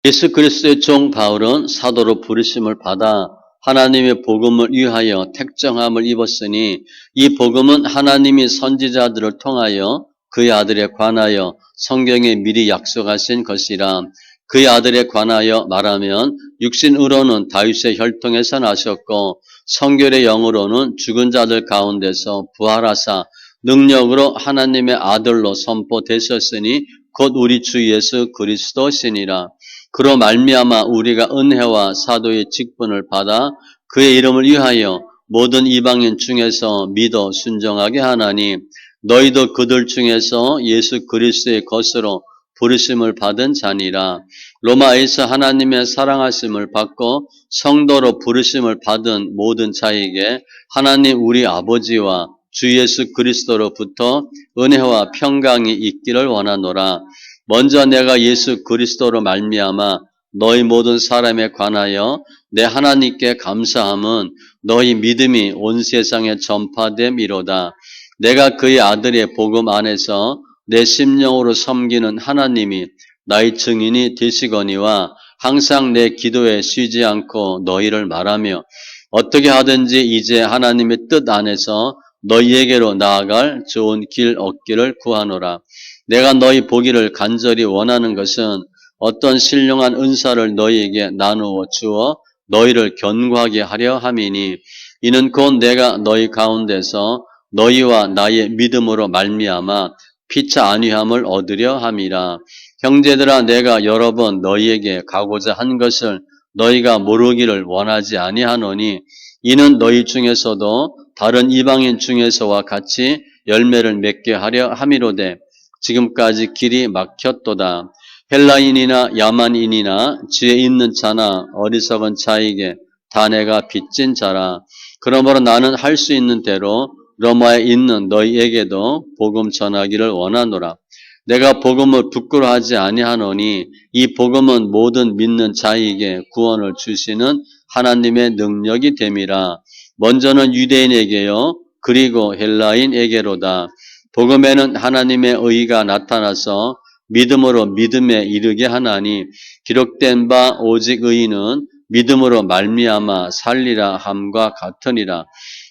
예수 그리스도의 종 바울은 사도로 부르심을 받아 하나님의 복음을 위하여 택정함을 입었으니 이 복음은 하나님이 선지자들을 통하여 그의 아들에 관하여 성경에 미리 약속하신 것이라. 그의 아들에 관하여 말하면 육신으로는 다윗의 혈통에서 나셨고 성결의 영으로는 죽은 자들 가운데서 부활하사 능력으로 하나님의 아들로 선포되셨으니 곧 우리 주 예수 그리스도시니라. 그로 말미암아 우리가 은혜와 사도의 직분을 받아 그의 이름을 위하여 모든 이방인 중에서 믿어 순종하게 하나니 너희도 그들 중에서 예수 그리스도의 것으로 부르심을 받은 자니라. 로마에서 하나님의 사랑하심을 받고 성도로 부르심을 받은 모든 자에게 하나님 우리 아버지와 주 예수 그리스도로부터 은혜와 평강이 있기를 원하노라. 먼저 내가 예수 그리스도로 말미암아 너희 모든 사람에 관하여 내 하나님께 감사함은 너희 믿음이 온 세상에 전파됨이로다. 내가 그의 아들의 복음 안에서 내 심령으로 섬기는 하나님이 나의 증인이 되시거니와 항상 내 기도에 쉬지 않고 너희를 말하며 어떻게 하든지 이제 하나님의 뜻 안에서 너희에게로 나아갈 좋은 길 얻기를 구하노라. 내가 너희 보기를 간절히 원하는 것은 어떤 신령한 은사를 너희에게 나누어 주어 너희를 견고하게 하려 함이니 이는 곧 내가 너희 가운데서 너희와 나의 믿음으로 말미암아 피차 안위함을 얻으려 함이라. 형제들아 내가 여러 번 너희에게 가고자 한 것을 너희가 모르기를 원하지 아니하노니 이는 너희 중에서도 다른 이방인 중에서와 같이 열매를 맺게 하려 함이로되 지금까지 길이 막혔도다. 헬라인이나 야만인이나 지혜 있는 자나 어리석은 자에게 다 내가 빚진 자라. 그러므로 나는 할 수 있는 대로 로마에 있는 너희에게도 복음 전하기를 원하노라. 내가 복음을 부끄러워하지 아니하노니 이 복음은 모든 믿는 자에게 구원을 주시는 하나님의 능력이 됨이라. 먼저는 유대인에게요 그리고 헬라인에게로다. 복음에는 하나님의 의가 나타나서 믿음으로 믿음에 이르게 하나니 기록된 바 오직 의인은 믿음으로 말미암아 살리라 함과 같으니라.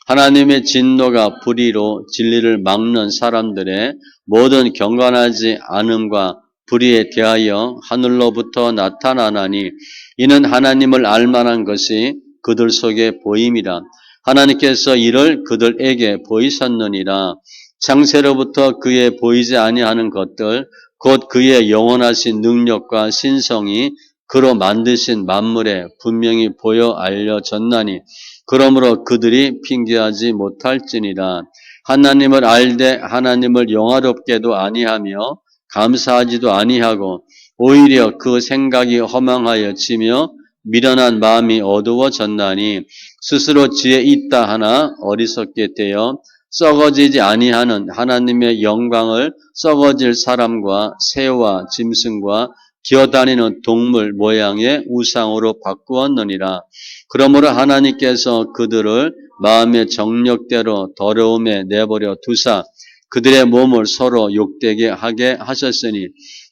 하나님의 진노가 불의로 진리를 막는 사람들의 모든 경건하지 않음과 불의에 대하여 하늘로부터 나타나나니 이는 하나님을 알만한 것이 그들 속에 보임이라. 하나님께서 이를 그들에게 보이셨느니라. 창세로부터 그의 보이지 아니하는 것들 곧 그의 영원하신 능력과 신성이 그로 만드신 만물에 분명히 보여 알려졌나니 그러므로 그들이 핑계하지 못할지니라. 하나님을 알되 하나님을 영화롭게도 아니하며 감사하지도 아니하고 오히려 그 생각이 허망하여지며 미련한 마음이 어두워졌나니 스스로 지혜 있다 하나 어리석게 되어 썩어지지 아니하는 하나님의 영광을 썩어질 사람과 새와 짐승과 기어다니는 동물 모양의 우상으로 바꾸었느니라. 그러므로 하나님께서 그들을 마음의 정력대로 더러움에 내버려 두사 그들의 몸을 서로 욕되게 하게 하셨으니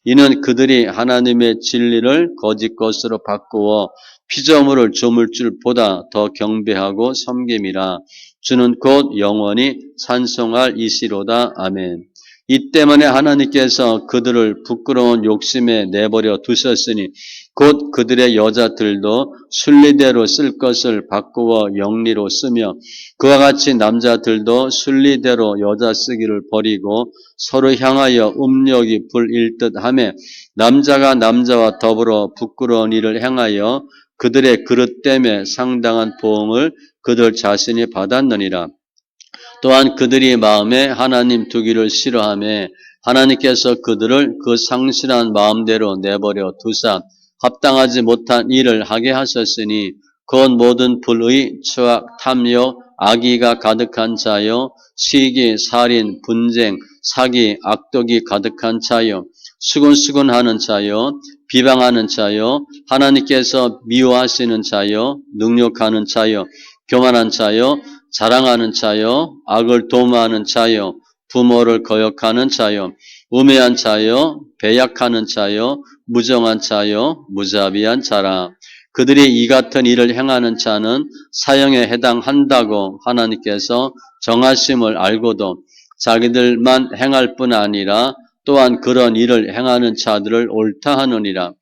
이는 그들이 하나님의 진리를 거짓 것으로 바꾸어 피조물을 조물 줄보다 더 경배하고 섬김이라. 주는 곧 영원히 찬송할 이시로다. 아멘. 이 때문에 하나님께서 그들을 부끄러운 욕심에 내버려 두셨으니 곧 그들의 여자들도 순리대로 쓸 것을 바꾸어 영리로 쓰며 그와 같이 남자들도 순리대로 여자 쓰기를 버리고 서로 향하여 음욕이 불일 듯하며 남자가 남자와 더불어 부끄러운 일을 행하여 그들의 그릇 때문에 상당한 보응을 그들 자신이 받았느니라. 또한 그들이 마음에 하나님 두기를 싫어하며 하나님께서 그들을 그 상실한 마음대로 내버려 두사 합당하지 못한 일을 하게 하셨으니 곧 모든 불의, 추악, 탐욕, 악의가 가득한 자요 시기, 살인, 분쟁, 사기, 악독이 가득한 자요 수군수군하는 자요 비방하는 자요 하나님께서 미워하시는 자요 능욕하는 자요 교만한 자요 자랑하는 자요, 악을 도모하는 자요, 부모를 거역하는 자요, 우매한 자여, 배약하는 자여, 무정한 자여, 무자비한 자라. 그들이 이 같은 일을 행하는 자는 사형에 해당한다고 하나님께서 정하심을 알고도 자기들만 행할 뿐 아니라 또한 그런 일을 행하는 자들을 옳다 하느니라.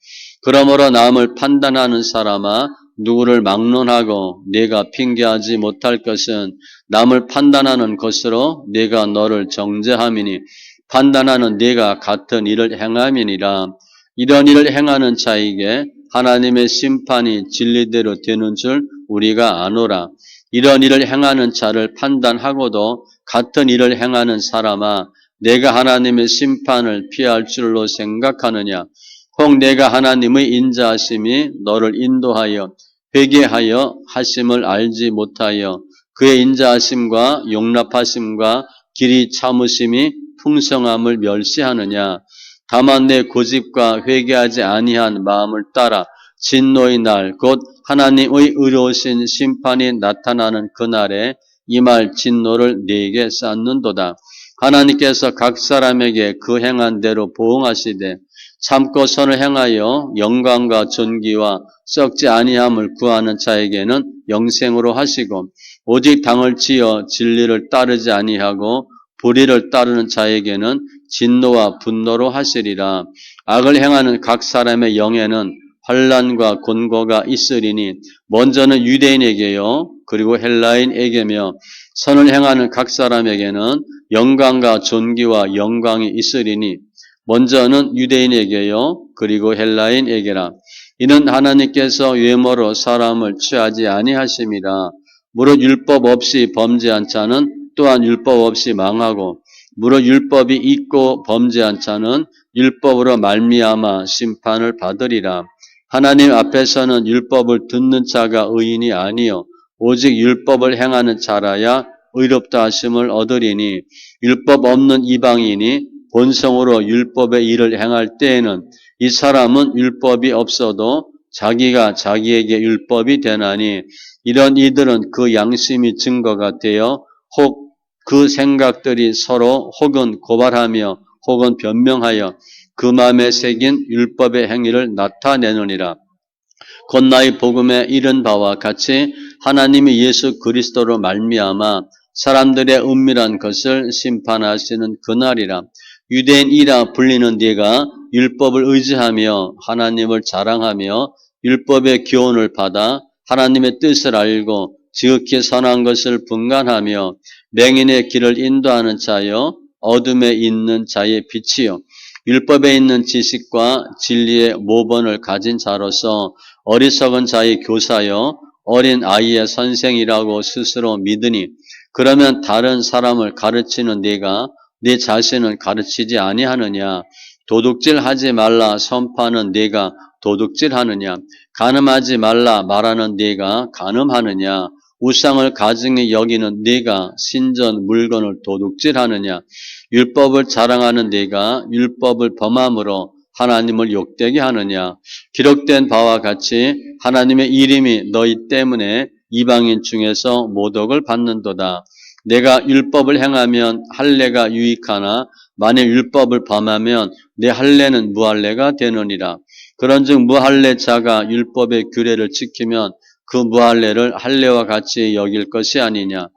그러므로 남을 판단하는 사람아, 누구를 막론하고 네가 핑계하지 못할 것은 남을 판단하는 것으로 네가 너를 정죄함이니 판단하는 네가 같은 일을 행함이니라. 이런 일을 행하는 자에게 하나님의 심판이 진리대로 되는 줄 우리가 아노라. 이런 일을 행하는 자를 판단하고도 같은 일을 행하는 사람아, 내가 하나님의 심판을 피할 줄로 생각하느냐? 혹 내가 하나님의 인자하심이 너를 인도하여 회개하여 하심을 알지 못하여 그의 인자하심과 용납하심과 길이 참으심이 풍성함을 멸시하느냐? 다만 내 고집과 회개하지 아니한 마음을 따라 진노의 날 곧 하나님의 의로우신 심판이 나타나는 그날에 이 말 진노를 네게 쌓는도다. 하나님께서 각 사람에게 그 행한 대로 보응하시되 참고 선을 행하여 영광과 존귀와 썩지 아니함을 구하는 자에게는 영생으로 하시고 오직 당을 지어 진리를 따르지 아니하고 불의를 따르는 자에게는 진노와 분노로 하시리라. 악을 행하는 각 사람의 영에는 환난과 곤고가 있으리니 먼저는 유대인에게요 그리고 헬라인에게며 선을 행하는 각 사람에게는 영광과 존귀와 영광이 있으리니 먼저는 유대인에게요 그리고 헬라인에게라. 이는 하나님께서 외모로 사람을 취하지 아니하심이라. 무릇 율법 없이 범죄한 자는 또한 율법 없이 망하고 무릇 율법이 있고 범죄한 자는 율법으로 말미암아 심판을 받으리라. 하나님 앞에서는 율법을 듣는 자가 의인이 아니요 오직 율법을 행하는 자라야 의롭다 하심을 얻으리니 율법 없는 이방인이 본성으로 율법의 일을 행할 때에는 이 사람은 율법이 없어도 자기가 자기에게 율법이 되나니 이런 이들은 그 양심이 증거가 되어 혹 그 생각들이 서로 혹은 고발하며 혹은 변명하여 그 마음에 새긴 율법의 행위를 나타내느니라. 곧 나의 복음에 이른 바와 같이 하나님이 예수 그리스도로 말미암아 사람들의 은밀한 것을 심판하시는 그날이라. 유대인이라 불리는 네가 율법을 의지하며 하나님을 자랑하며 율법의 교훈을 받아 하나님의 뜻을 알고 지극히 선한 것을 분간하며 맹인의 길을 인도하는 자여 어둠에 있는 자의 빛이요 율법에 있는 지식과 진리의 모본을 가진 자로서 어리석은 자의 교사여 어린 아이의 선생이라고 스스로 믿으니 그러면 다른 사람을 가르치는 네가 네 자신을 가르치지 아니하느냐? 도둑질하지 말라 선포하는 네가 도둑질하느냐? 간음하지 말라 말하는 네가 간음하느냐? 우상을 가증히 여기는 네가 신전 물건을 도둑질하느냐? 율법을 자랑하는 네가 율법을 범함으로 하나님을 욕되게 하느냐? 기록된 바와 같이 하나님의 이름이 너희 때문에 이방인 중에서 모독을 받는도다. 내가 율법을 행하면 할례가 유익하나 만일 율법을 범하면 내 할례는 무할례가 되느니라. 그런즉 무할례자가 율법의 규례를 지키면 그 무할례를 할례와 같이 여길 것이 아니냐.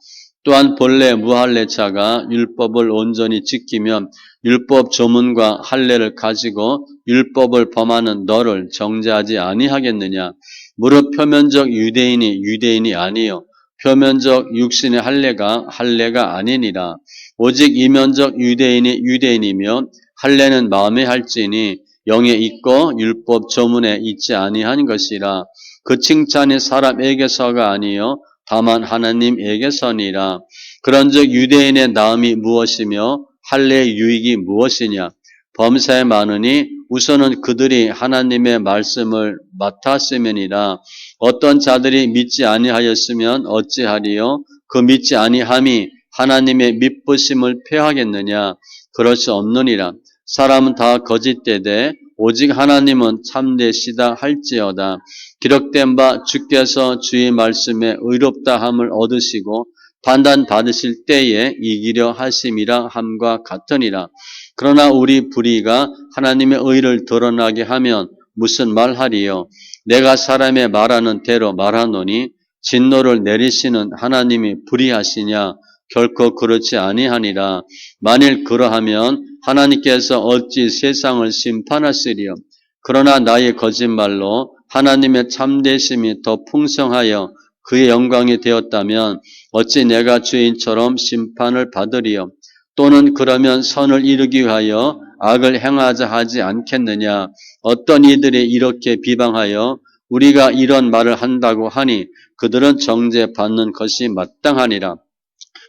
또한 본래 무할례자가 율법을 온전히 지키면 율법 조문과 할례를 가지고 율법을 범하는 너를 정죄하지 아니하겠느냐. 무릇 표면적 유대인이 유대인이 아니요 표면적 육신의 할례가 아니니라. 오직 이면적 유대인이 유대인이며 할례는 마음에 할지니 영에 있고 율법 조문에 있지 아니한 것이라. 그 칭찬이 사람에게서가 아니요 다만 하나님에게서니라. 그런즉 유대인의 나음이 무엇이며 할례의 유익이 무엇이냐? 범사에 많으니 우선은 그들이 하나님의 말씀을 맡았음이니라. 어떤 자들이 믿지 아니하였으면 어찌하리요? 그 믿지 아니함이 하나님의 믿부심을 폐하겠느냐? 그럴 수 없느니라. 사람은 다 거짓되되 오직 하나님은 참되시다 할지어다. 기록된 바 주께서 주의 말씀에 의롭다함을 얻으시고 판단받으실 때에 이기려 하심이라 함과 같으니라. 그러나 우리 불의가 하나님의 의를 드러나게 하면 무슨 말하리요? 내가 사람의 말하는 대로 말하노니 진노를 내리시는 하나님이 불의하시냐? 결코 그렇지 아니하니라. 만일 그러하면 하나님께서 어찌 세상을 심판하시리요? 그러나 나의 거짓말로 하나님의 참되심이 더 풍성하여 그의 영광이 되었다면 어찌 내가 죄인처럼 심판을 받으리요? 또는 그러면 선을 이루기 위하여 악을 행하자 하지 않겠느냐? 어떤 이들이 이렇게 비방하여 우리가 이런 말을 한다고 하니 그들은 정죄받는 것이 마땅하니라.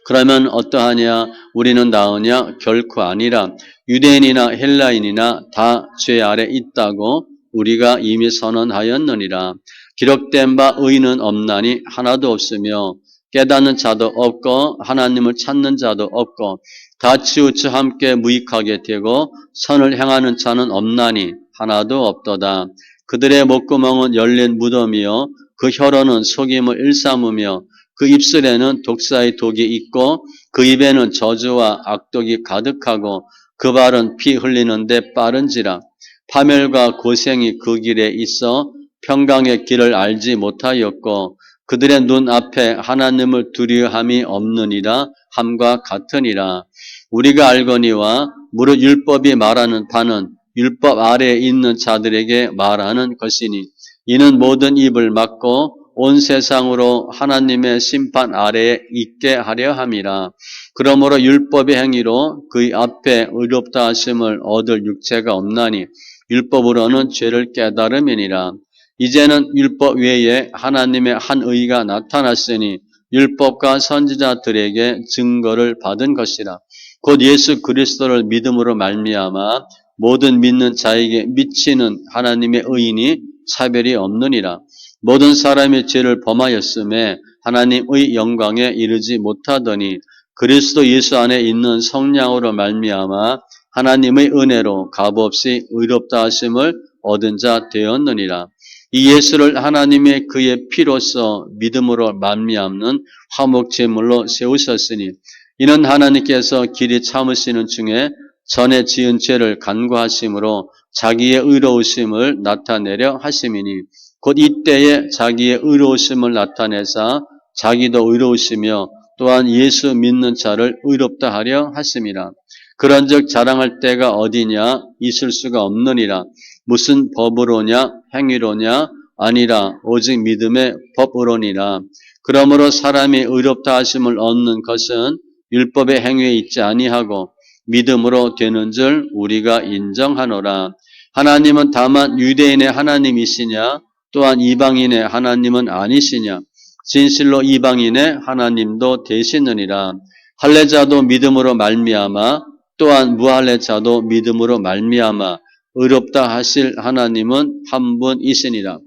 그러면 어떠하냐? 우리는 나으냐? 결코 아니라. 유대인이나 헬라인이나 다 죄 아래 있다고 우리가 이미 선언하였느니라. 기록된 바 의는 없나니 하나도 없으며 깨닫는 자도 없고 하나님을 찾는 자도 없고 다 치우쳐 함께 무익하게 되고 선을 행하는 자는 없나니 하나도 없도다. 그들의 목구멍은 열린 무덤이요 그 혀로는 속임을 일삼으며 그 입술에는 독사의 독이 있고 그 입에는 저주와 악독이 가득하고 그 발은 피 흘리는데 빠른지라. 파멸과 고생이 그 길에 있어 평강의 길을 알지 못하였고 그들의 눈 앞에 하나님을 두려움이 없느니라 함과 같으니라. 우리가 알거니와 무릇 율법이 말하는 바는 율법 아래에 있는 자들에게 말하는 것이니 이는 모든 입을 막고 온 세상으로 하나님의 심판 아래에 있게 하려 함이라. 그러므로 율법의 행위로 그의 앞에 의롭다 하심을 얻을 육체가 없나니 율법으로는 죄를 깨달음이니라. 이제는 율법 외에 하나님의 한 의가 나타났으니 율법과 선지자들에게 증거를 받은 것이라. 곧 예수 그리스도를 믿음으로 말미암아 모든 믿는 자에게 미치는 하나님의 의인이 차별이 없느니라. 모든 사람이 죄를 범하였음에 하나님의 영광에 이르지 못하더니 그리스도 예수 안에 있는 성령으로 말미암아 하나님의 은혜로 값없이 의롭다 하심을 얻은 자 되었느니라. 이 예수를 하나님의 그의 피로써 믿음으로 말미암는 화목 제물로 세우셨으니 이는 하나님께서 길이 참으시는 중에 전에 지은 죄를 간구하심으로 자기의 의로우심을 나타내려 하심이니 곧 이때에 자기의 의로우심을 나타내사 자기도 의로우시며 또한 예수 믿는 자를 의롭다 하려 하심이라. 그런즉 자랑할 때가 어디냐? 있을 수가 없느니라. 무슨 법으로냐? 행위로냐? 아니라 오직 믿음의 법으로니라. 그러므로 사람이 의롭다 하심을 얻는 것은 율법의 행위에 있지 아니하고 믿음으로 되는 줄 우리가 인정하노라. 하나님은 다만 유대인의 하나님이시냐? 또한 이방인의 하나님은 아니시냐? 진실로 이방인의 하나님도 되시느니라. 할례자도 믿음으로 말미암아 또한 무할례자도 믿음으로 말미암아 의롭다 하실 하나님은 한 분이시니라.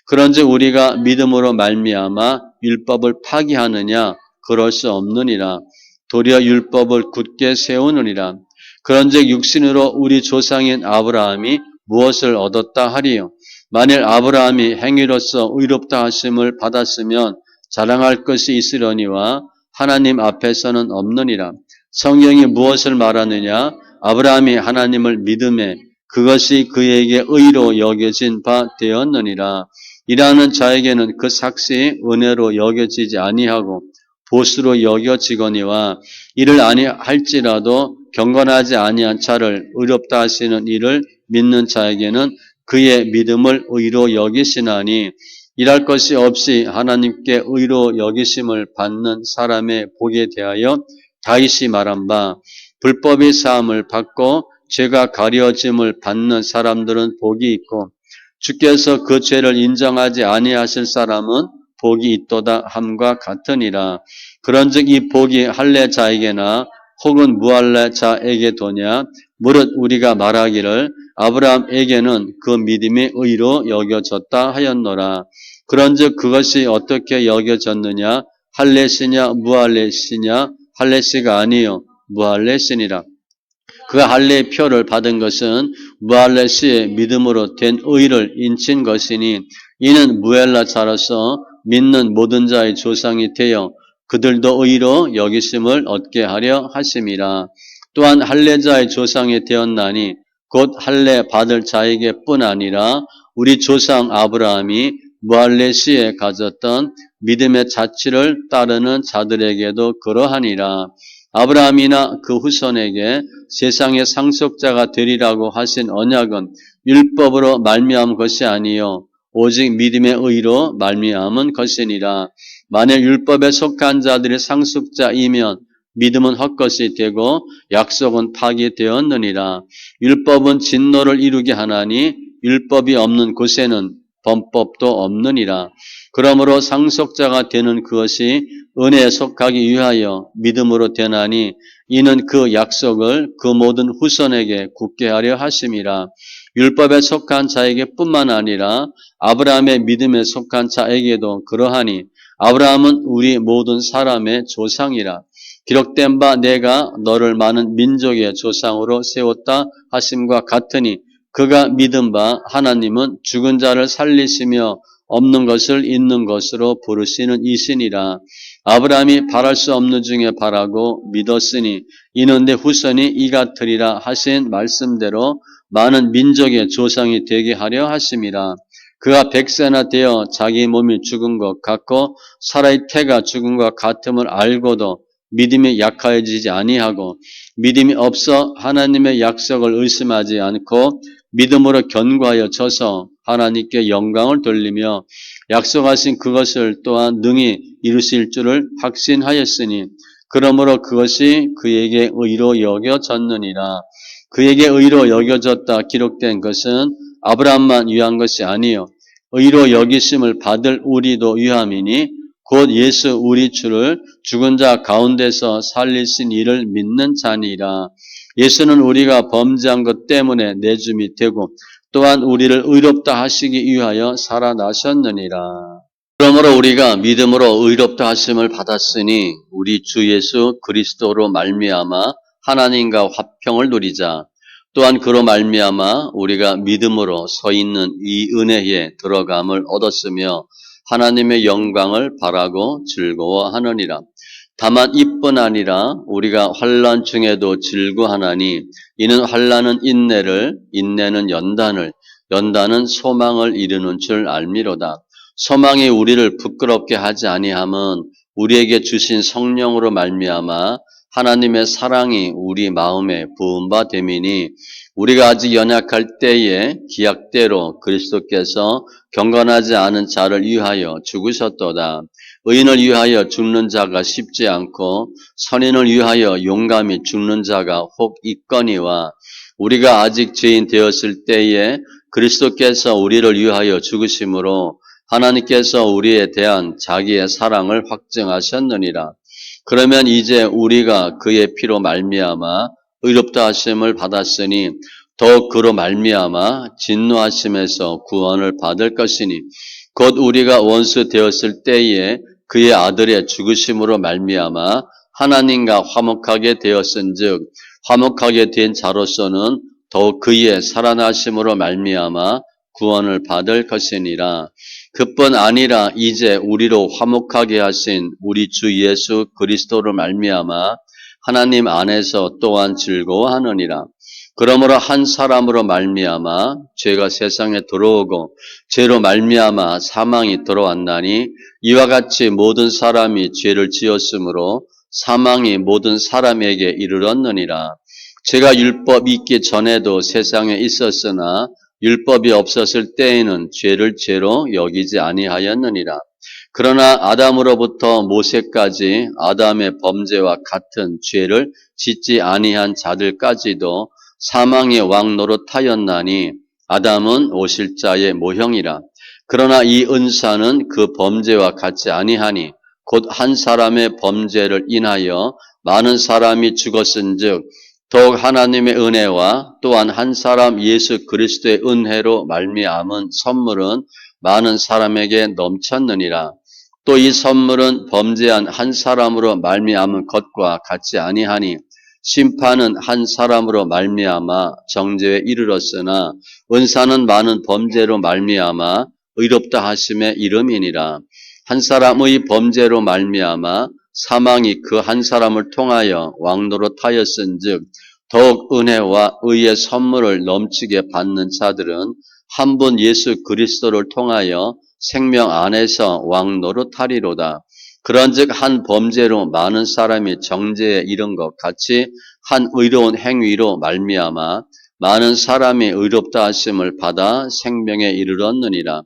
그런즉 우리가 믿음으로 말미암아 율법을 파기하느냐? 그럴 수 없느니라. 도리어 율법을 굳게 세우느니라. 그런즉 육신으로 우리 조상인 아브라함이 무엇을 얻었다 하리요? 만일 아브라함이 행위로서 의롭다 하심을 받았으면 자랑할 것이 있으려니와 하나님 앞에서는 없느니라. 성경이 무엇을 말하느냐? 아브라함이 하나님을 믿음에 그것이 그에게 의로 여겨진 바 되었느니라. 일하는 자에게는 그 삭시 은혜로 여겨지지 아니하고 보수로 여겨지거니와 이를 아니할지라도 경건하지 아니한 자를 의롭다 하시는 이를 믿는 자에게는 그의 믿음을 의로 여기시나니 일할 것이 없이 하나님께 의로 여기심을 받는 사람의 복에 대하여 다윗이 말한 바 불법의 사함을 받고 죄가 가려짐을 받는 사람들은 복이 있고 주께서 그 죄를 인정하지 아니하실 사람은 복이 있도다 함과 같으니라. 그런즉 이 복이 할례자에게나 혹은 무할례자에게 도냐? 무릇 우리가 말하기를 아브라함에게는 그 믿음이 의로 여겨졌다 하였노라. 그런즉 그것이 어떻게 여겨졌느냐? 할례시냐 무할례시냐? 할례시가 아니요 무할례시니라. 그가 할례의 표를 받은 것은 무할례시의 믿음으로 된 의를 인친 것이니 이는 무할례자로서 믿는 모든 자의 조상이 되어 그들도 의로 여기심을 얻게 하려 하심이라. 또한 할례자의 조상이 되었나니 곧 할례 받을 자에게뿐 아니라 우리 조상 아브라함이 무할례 시에 가졌던 믿음의 자취를 따르는 자들에게도 그러하니라. 아브라함이나 그 후손에게 세상의 상속자가 되리라고 하신 언약은 율법으로 말미암은 것이 아니요 오직 믿음의 의로 말미암은 것이니라. 만일 율법에 속한 자들이 상속자이면 믿음은 헛것이 되고 약속은 파기되었느니라. 율법은 진노를 이루게 하나니 율법이 없는 곳에는 범법도 없느니라. 그러므로 상속자가 되는 그것이 은혜에 속하기 위하여 믿음으로 되나니 이는 그 약속을 그 모든 후손에게 굳게 하려 하심이라. 율법에 속한 자에게 뿐만 아니라 아브라함의 믿음에 속한 자에게도 그러하니 아브라함은 우리 모든 사람의 조상이라. 기록된 바 내가 너를 많은 민족의 조상으로 세웠다 하심과 같으니 그가 믿은 바 하나님은 죽은 자를 살리시며 없는 것을 있는 것으로 부르시는 이신이라. 아브라함이 바랄 수 없는 중에 바라고 믿었으니 이는 내 후손이 이 같으리라 하신 말씀대로 많은 민족의 조상이 되게 하려 하심이라. 그가 100세나 되어 자기 몸이 죽은 것 같고 사라의 태가 죽은 것 같음을 알고도 믿음이 약해지지 아니하고 믿음이 없어 하나님의 약속을 의심하지 않고 믿음으로 견고하여 져서 하나님께 영광을 돌리며 약속하신 그것을 또한 능히 이루실 줄을 확신하였으니 그러므로 그것이 그에게 의로 여겨졌느니라. 그에게 의로 여겨졌다 기록된 것은 아브라함만 위한 것이 아니요 의로 여기심을 받을 우리도 위함이니 곧 예수 우리 주를 죽은 자 가운데서 살리신 이를 믿는 자니라. 예수는 우리가 범죄한 것 때문에 내줌이 되고 또한 우리를 의롭다 하시기 위하여 살아나셨느니라. 그러므로 우리가 믿음으로 의롭다 하심을 받았으니 우리 주 예수 그리스도로 말미암아 하나님과 화평을 누리자. 또한 그로 말미암아 우리가 믿음으로 서 있는 이 은혜에 들어감을 얻었으며 하나님의 영광을 바라고 즐거워하느니라. 다만 이뿐 아니라 우리가 환난 중에도 즐거워하나니 이는 환난은 인내를, 인내는 연단을, 연단은 소망을 이루는 줄 알미로다. 소망이 우리를 부끄럽게 하지 아니함은 우리에게 주신 성령으로 말미암아 하나님의 사랑이 우리 마음에 부은 바 됨이니 우리가 아직 연약할 때에 기약대로 그리스도께서 경건하지 않은 자를 위하여 죽으셨도다. 의인을 위하여 죽는 자가 쉽지 않고 선인을 위하여 용감히 죽는 자가 혹 있거니와 우리가 아직 죄인 되었을 때에 그리스도께서 우리를 위하여 죽으심으로 하나님께서 우리에 대한 자기의 사랑을 확증하셨느니라. 그러면 이제 우리가 그의 피로 말미암아 의롭다 하심을 받았으니 더욱 그로 말미암아 진노하심에서 구원을 받을 것이니 곧 우리가 원수 되었을 때에 그의 아들의 죽으심으로 말미암아 하나님과 화목하게 되었은즉 화목하게 된 자로서는 더욱 그의 살아나심으로 말미암아 구원을 받을 것이니라. 그뿐 아니라 이제 우리로 화목하게 하신 우리 주 예수 그리스도로 말미암아 하나님 안에서 또한 즐거워하느니라. 그러므로 한 사람으로 말미암아 죄가 세상에 들어오고 죄로 말미암아 사망이 들어왔나니 이와 같이 모든 사람이 죄를 지었으므로 사망이 모든 사람에게 이르렀느니라. 죄가 율법이 있기 전에도 세상에 있었으나 율법이 없었을 때에는 죄를 죄로 여기지 아니하였느니라. 그러나 아담으로부터 모세까지 아담의 범죄와 같은 죄를 짓지 아니한 자들까지도 사망의 왕 노릇하였나니 아담은 오실 자의 모형이라. 그러나 이 은사는 그 범죄와 같지 아니하니 곧 한 사람의 범죄를 인하여 많은 사람이 죽었은즉 더욱 하나님의 은혜와 또한 한 사람 예수 그리스도의 은혜로 말미암은 선물은 많은 사람에게 넘쳤느니라. 또 이 선물은 범죄한 한 사람으로 말미암은 것과 같지 아니하니 심판은 한 사람으로 말미암아 정죄에 이르렀으나 은사는 많은 범죄로 말미암아 의롭다 하심의 이름이니라. 한 사람의 범죄로 말미암아 사망이 그 한 사람을 통하여 왕노릇 하였은즉 더욱 은혜와 의의 선물을 넘치게 받는 자들은 한 분 예수 그리스도를 통하여 생명 안에서 왕노릇 하리로다. 그런즉 한 범죄로 많은 사람이 정죄에 이른 것 같이 한 의로운 행위로 말미암아 많은 사람이 의롭다 하심을 받아 생명에 이르렀느니라.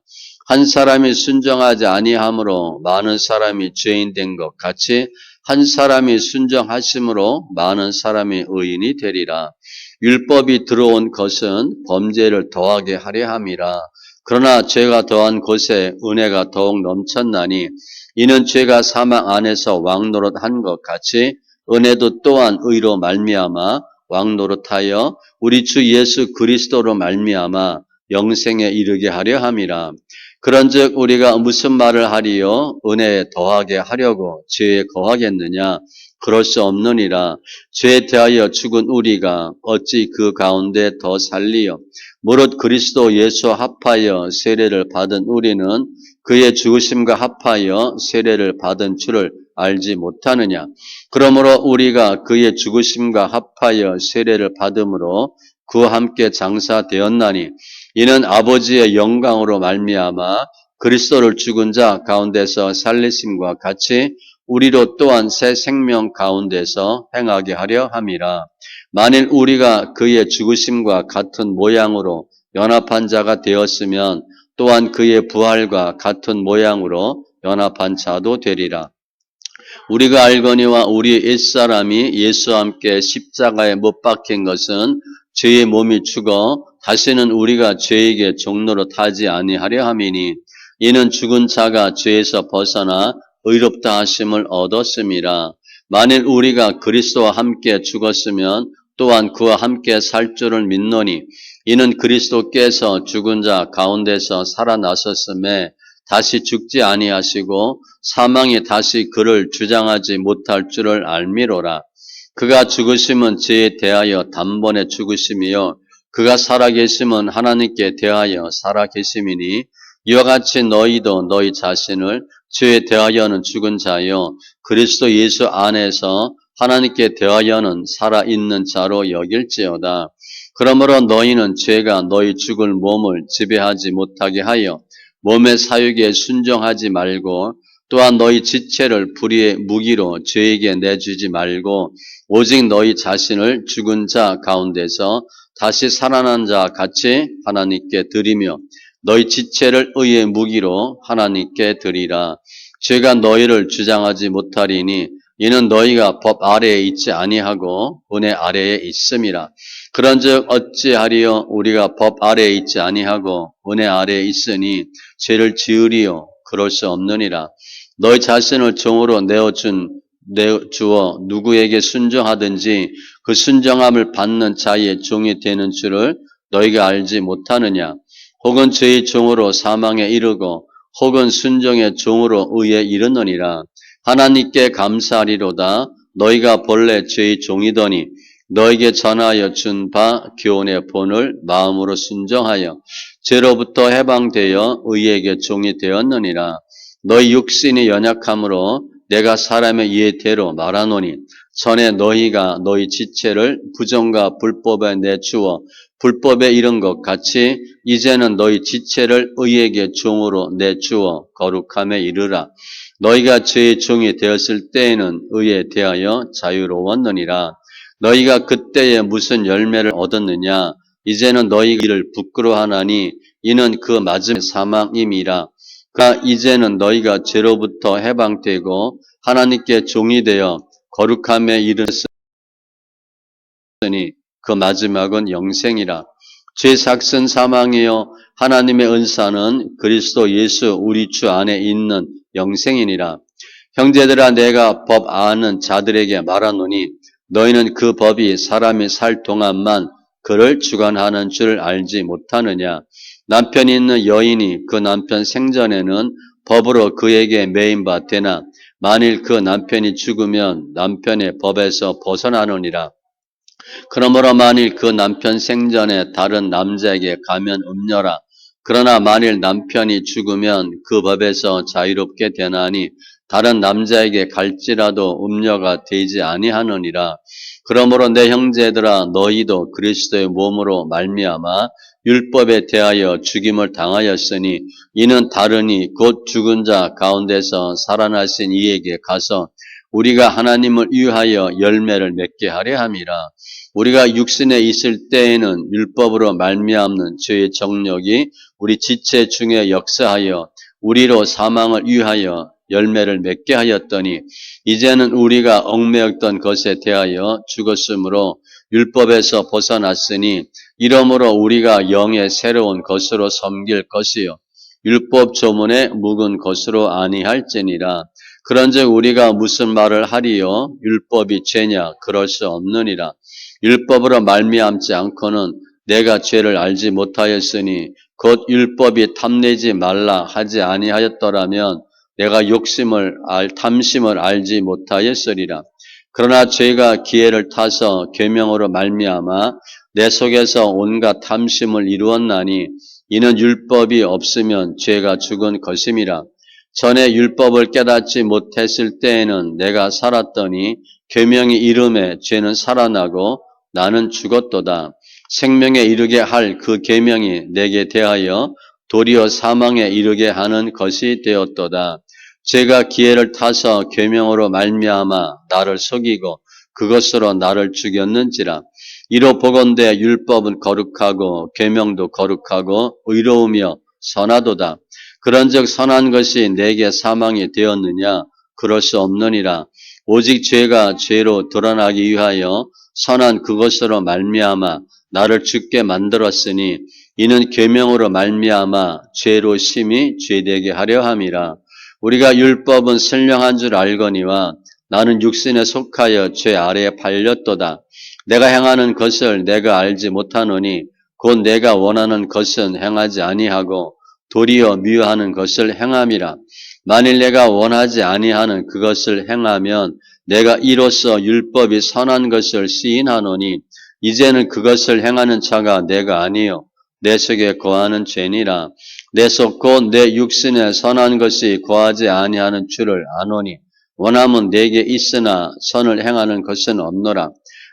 한 사람이 순종하지 아니함으로 많은 사람이 죄인 된 것 같이 한 사람이 순종하심으로 많은 사람이 의인이 되리라. 율법이 들어온 것은 범죄를 더하게 하려 함이라. 그러나 죄가 더한 곳에 은혜가 더욱 넘쳤나니 이는 죄가 사망 안에서 왕노릇한 것 같이 은혜도 또한 의로 말미암아 왕노릇하여 우리 주 예수 그리스도로 말미암아 영생에 이르게 하려 함이라. 그런즉 우리가 무슨 말을 하리요? 은혜에 더하게 하려고 죄에 거하겠느냐? 그럴 수 없느니라. 죄에 대하여 죽은 우리가 어찌 그 가운데 더 살리요? 무릇 그리스도 예수 합하여 세례를 받은 우리는 그의 죽으심과 합하여 세례를 받은 줄을 알지 못하느냐? 그러므로 우리가 그의 죽으심과 합하여 세례를 받음으로 그와 함께 장사되었나니 이는 아버지의 영광으로 말미암아 그리스도를 죽은 자 가운데서 살리심과 같이 우리로 또한 새 생명 가운데서 행하게 하려 함이라. 만일 우리가 그의 죽으심과 같은 모양으로 연합한 자가 되었으면 또한 그의 부활과 같은 모양으로 연합한 자도 되리라. 우리가 알거니와 우리 옛사람이 예수와 함께 십자가에 못 박힌 것은 죄의 몸이 죽어 다시는 우리가 죄에게 종노릇 하지 아니하려 함이니 이는 죽은 자가 죄에서 벗어나 의롭다 하심을 얻었음이라. 만일 우리가 그리스도와 함께 죽었으면 또한 그와 함께 살 줄을 믿노니 이는 그리스도께서 죽은 자 가운데서 살아나셨음에 다시 죽지 아니하시고 사망이 다시 그를 주장하지 못할 줄을 알미로라. 그가 죽으심은 죄에 대하여 단번에 죽으심이요 그가 살아계심은 하나님께 대하여 살아계심이니 이와 같이 너희도 너희 자신을 죄에 대하여는 죽은 자요 그리스도 예수 안에서 하나님께 대하여는 살아있는 자로 여길지어다. 그러므로 너희는 죄가 너희 죽을 몸을 지배하지 못하게 하여 몸의 사육에 순종하지 말고 또한 너희 지체를 불의의 무기로 죄에게 내주지 말고 오직 너희 자신을 죽은 자 가운데서 다시 살아난 자 같이 하나님께 드리며 너희 지체를 의의 무기로 하나님께 드리라. 죄가 너희를 주장하지 못하리니 이는 너희가 법 아래에 있지 아니하고 은혜 아래에 있음이라. 그런즉 어찌하리요? 우리가 법 아래에 있지 아니하고 은혜 아래에 있으니 죄를 지으리요? 그럴 수 없느니라. 너희 자신을 종으로 내주어 누구에게 순종하든지 그 순종함을 받는 자의 종이 되는 줄을 너희가 알지 못하느냐? 혹은 죄의 종으로 사망에 이르고 혹은 순종의 종으로 의에 이르느니라. 하나님께 감사하리로다. 너희가 본래 죄의 종이더니 너에게 전하여 준 바 교훈의 본을 마음으로 순종하여 죄로부터 해방되어 의에게 종이 되었느니라. 너희 육신이 연약함으로 내가 사람의 이해대로 말하노니 전에 너희가 너희 지체를 부정과 불법에 내주어 불법에 이른 것 같이 이제는 너희 지체를 의에게 종으로 내주어 거룩함에 이르라. 너희가 죄의 종이 되었을 때에는 의에 대하여 자유로웠느니라. 너희가 그때에 무슨 열매를 얻었느냐? 이제는 너희 이를 부끄러워하나니 이는 그 맞은 사망임이라. 그러나 이제는 너희가 죄로부터 해방되고 하나님께 종이 되어 거룩함에 이르렀으니 그 마지막은 영생이라. 죄 삭은 사망이요 하나님의 은사는 그리스도 예수 우리 주 안에 있는 영생이니라. 형제들아 내가 법 아는 자들에게 말하노니 너희는 그 법이 사람이 살 동안만 그를 주관하는 줄 알지 못하느냐. 남편이 있는 여인이 그 남편 생전에는 법으로 그에게 매인 바 되나 만일 그 남편이 죽으면 남편의 법에서 벗어나느니라. 그러므로 만일 그 남편 생전에 다른 남자에게 가면 음녀라. 그러나 만일 남편이 죽으면 그 법에서 자유롭게 되나니 다른 남자에게 갈지라도 음녀가 되지 아니하느니라. 그러므로 내 형제들아 너희도 그리스도의 몸으로 말미암아 율법에 대하여 죽임을 당하였으니 이는 다르니 곧 죽은 자 가운데서 살아나신 이에게 가서 우리가 하나님을 위하여 열매를 맺게 하려 함이라. 우리가 육신에 있을 때에는 율법으로 말미암는 죄의 정욕이 우리 지체 중에 역사하여 우리로 사망을 위하여 열매를 맺게 하였더니 이제는 우리가 얽매였던 것에 대하여 죽었으므로 율법에서 벗어났으니 이러므로 우리가 영의 새로운 것으로 섬길 것이요 율법 조문에 묵은 것으로 아니할지니라. 그런즉 우리가 무슨 말을 하리요? 율법이 죄냐? 그럴 수 없느니라. 율법으로 말미암지 않고는 내가 죄를 알지 못하였으니 곧 율법이 탐내지 말라 하지 아니하였더라면 내가 탐심을 알지 못하였으리라. 그러나 죄가 기회를 타서 계명으로 말미암아 내 속에서 온갖 탐심을 이루었나니 이는 율법이 없으면 죄가 죽은 것임이라. 전에 율법을 깨닫지 못했을 때에는 내가 살았더니 계명이 이름에 죄는 살아나고 나는 죽었도다. 생명에 이르게 할 그 계명이 내게 대하여 도리어 사망에 이르게 하는 것이 되었도다. 죄가 기회를 타서 계명으로 말미암아 나를 속이고 그것으로 나를 죽였는지라. 이로 보건대 율법은 거룩하고 계명도 거룩하고 의로우며 선하도다. 그런즉 선한 것이 내게 사망이 되었느냐? 그럴 수 없느니라. 오직 죄가 죄로 드러나기 위하여 선한 그것으로 말미암아 나를 죽게 만들었으니 이는 계명으로 말미암아 죄로 심히 죄되게 하려 함이라. 우리가 율법은 선량한 줄 알거니와 나는 육신에 속하여 죄 아래에 팔렸도다. 내가 행하는 것을 내가 알지 못하노니 곧 내가 원하는 것은 행하지 아니하고 도리어 미워하는 것을 행함이라. 만일 내가 원하지 아니하는 그것을 행하면 내가 이로써 율법이 선한 것을 시인하노니 이제는 그것을 행하는 자가 내가 아니요 내 속에 거하는 죄니라. 내 속 곧 내 육신에 선한 것이 거하지 아니하는 줄을 아노니 원함은 내게 있으나 선을 행하는 것은 없노라.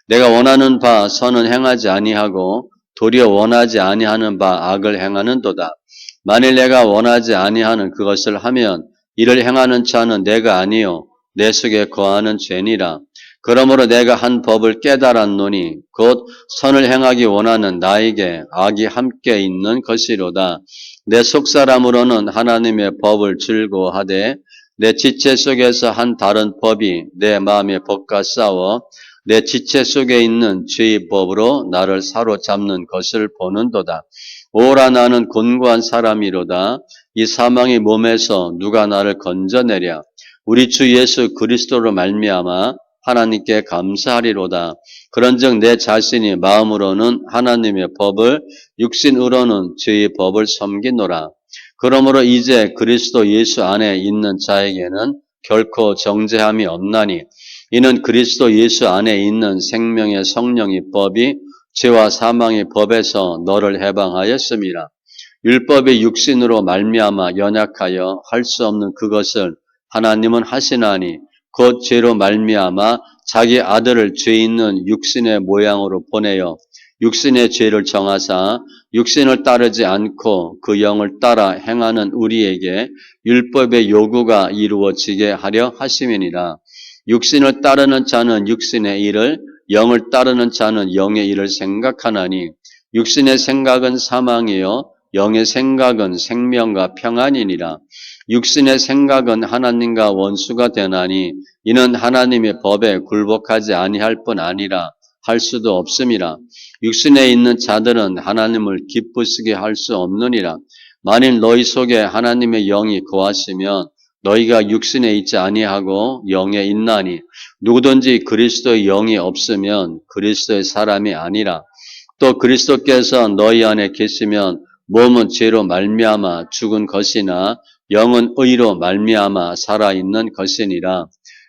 내가 원하는 바 선은 행하지 아니하고 도리어 원하지 아니하는 바 악을 행하는도다. 만일 내가 원하지 아니하는 그것을 하면 이를 행하는 자는 내가 아니요 내 속에 거하는 죄니라. 그러므로 내가 한 법을 깨달았노니 곧 선을 행하기 원하는 나에게 악이 함께 있는 것이로다. 내 속사람으로는 하나님의 법을 즐거워하되 내 지체 속에서 한 다른 법이 내 마음에 법과 싸워 내 지체 속에 있는 죄의 법으로 나를 사로잡는 것을 보는도다. 오라 나는 곤고한 사람이로다. 이 사망의 몸에서 누가 나를 건져내랴. 우리 주 예수 그리스도로 말미암아 하나님께 감사하리로다. 그런즉 내 자신이 마음으로는 하나님의 법을 육신으로는 죄의 법을 섬기노라. 그러므로 이제 그리스도 예수 안에 있는 자에게는 결코 정죄함이 없나니 이는 그리스도 예수 안에 있는 생명의 성령의 법이 죄와 사망의 법에서 너를 해방하였음이라. 율법이 육신으로 말미암아 연약하여 할 수 없는 그것을 하나님은 하시나니 곧 죄로 말미암아 자기 아들을 죄 있는 육신의 모양으로 보내어 육신의 죄를 정하사 육신을 따르지 않고 그 영을 따라 행하는 우리에게 율법의 요구가 이루어지게 하려 하심이니라. 육신을 따르는 자는 육신의 일을 영을 따르는 자는 영의 일을 생각하나니 육신의 생각은 사망이요 영의 생각은 생명과 평안이니라. 육신의 생각은 하나님과 원수가 되나니 이는 하나님의 법에 굴복하지 아니할 뿐 아니라 할 수도 없음이라. 육신에 있는 자들은 하나님을 기쁘시게 할 수 없느니라. 만일 너희 속에 하나님의 영이 거하시면 너희가 육신에 있지 아니하고 영에 있나니 누구든지 그리스도의 영이 없으면 그리스도의 사람이 아니라. 또 그리스도께서 너희 안에 계시면 몸은 죄로 말미암아 죽은 것이나 영은 의로 말미암아 살아있는 것이니라.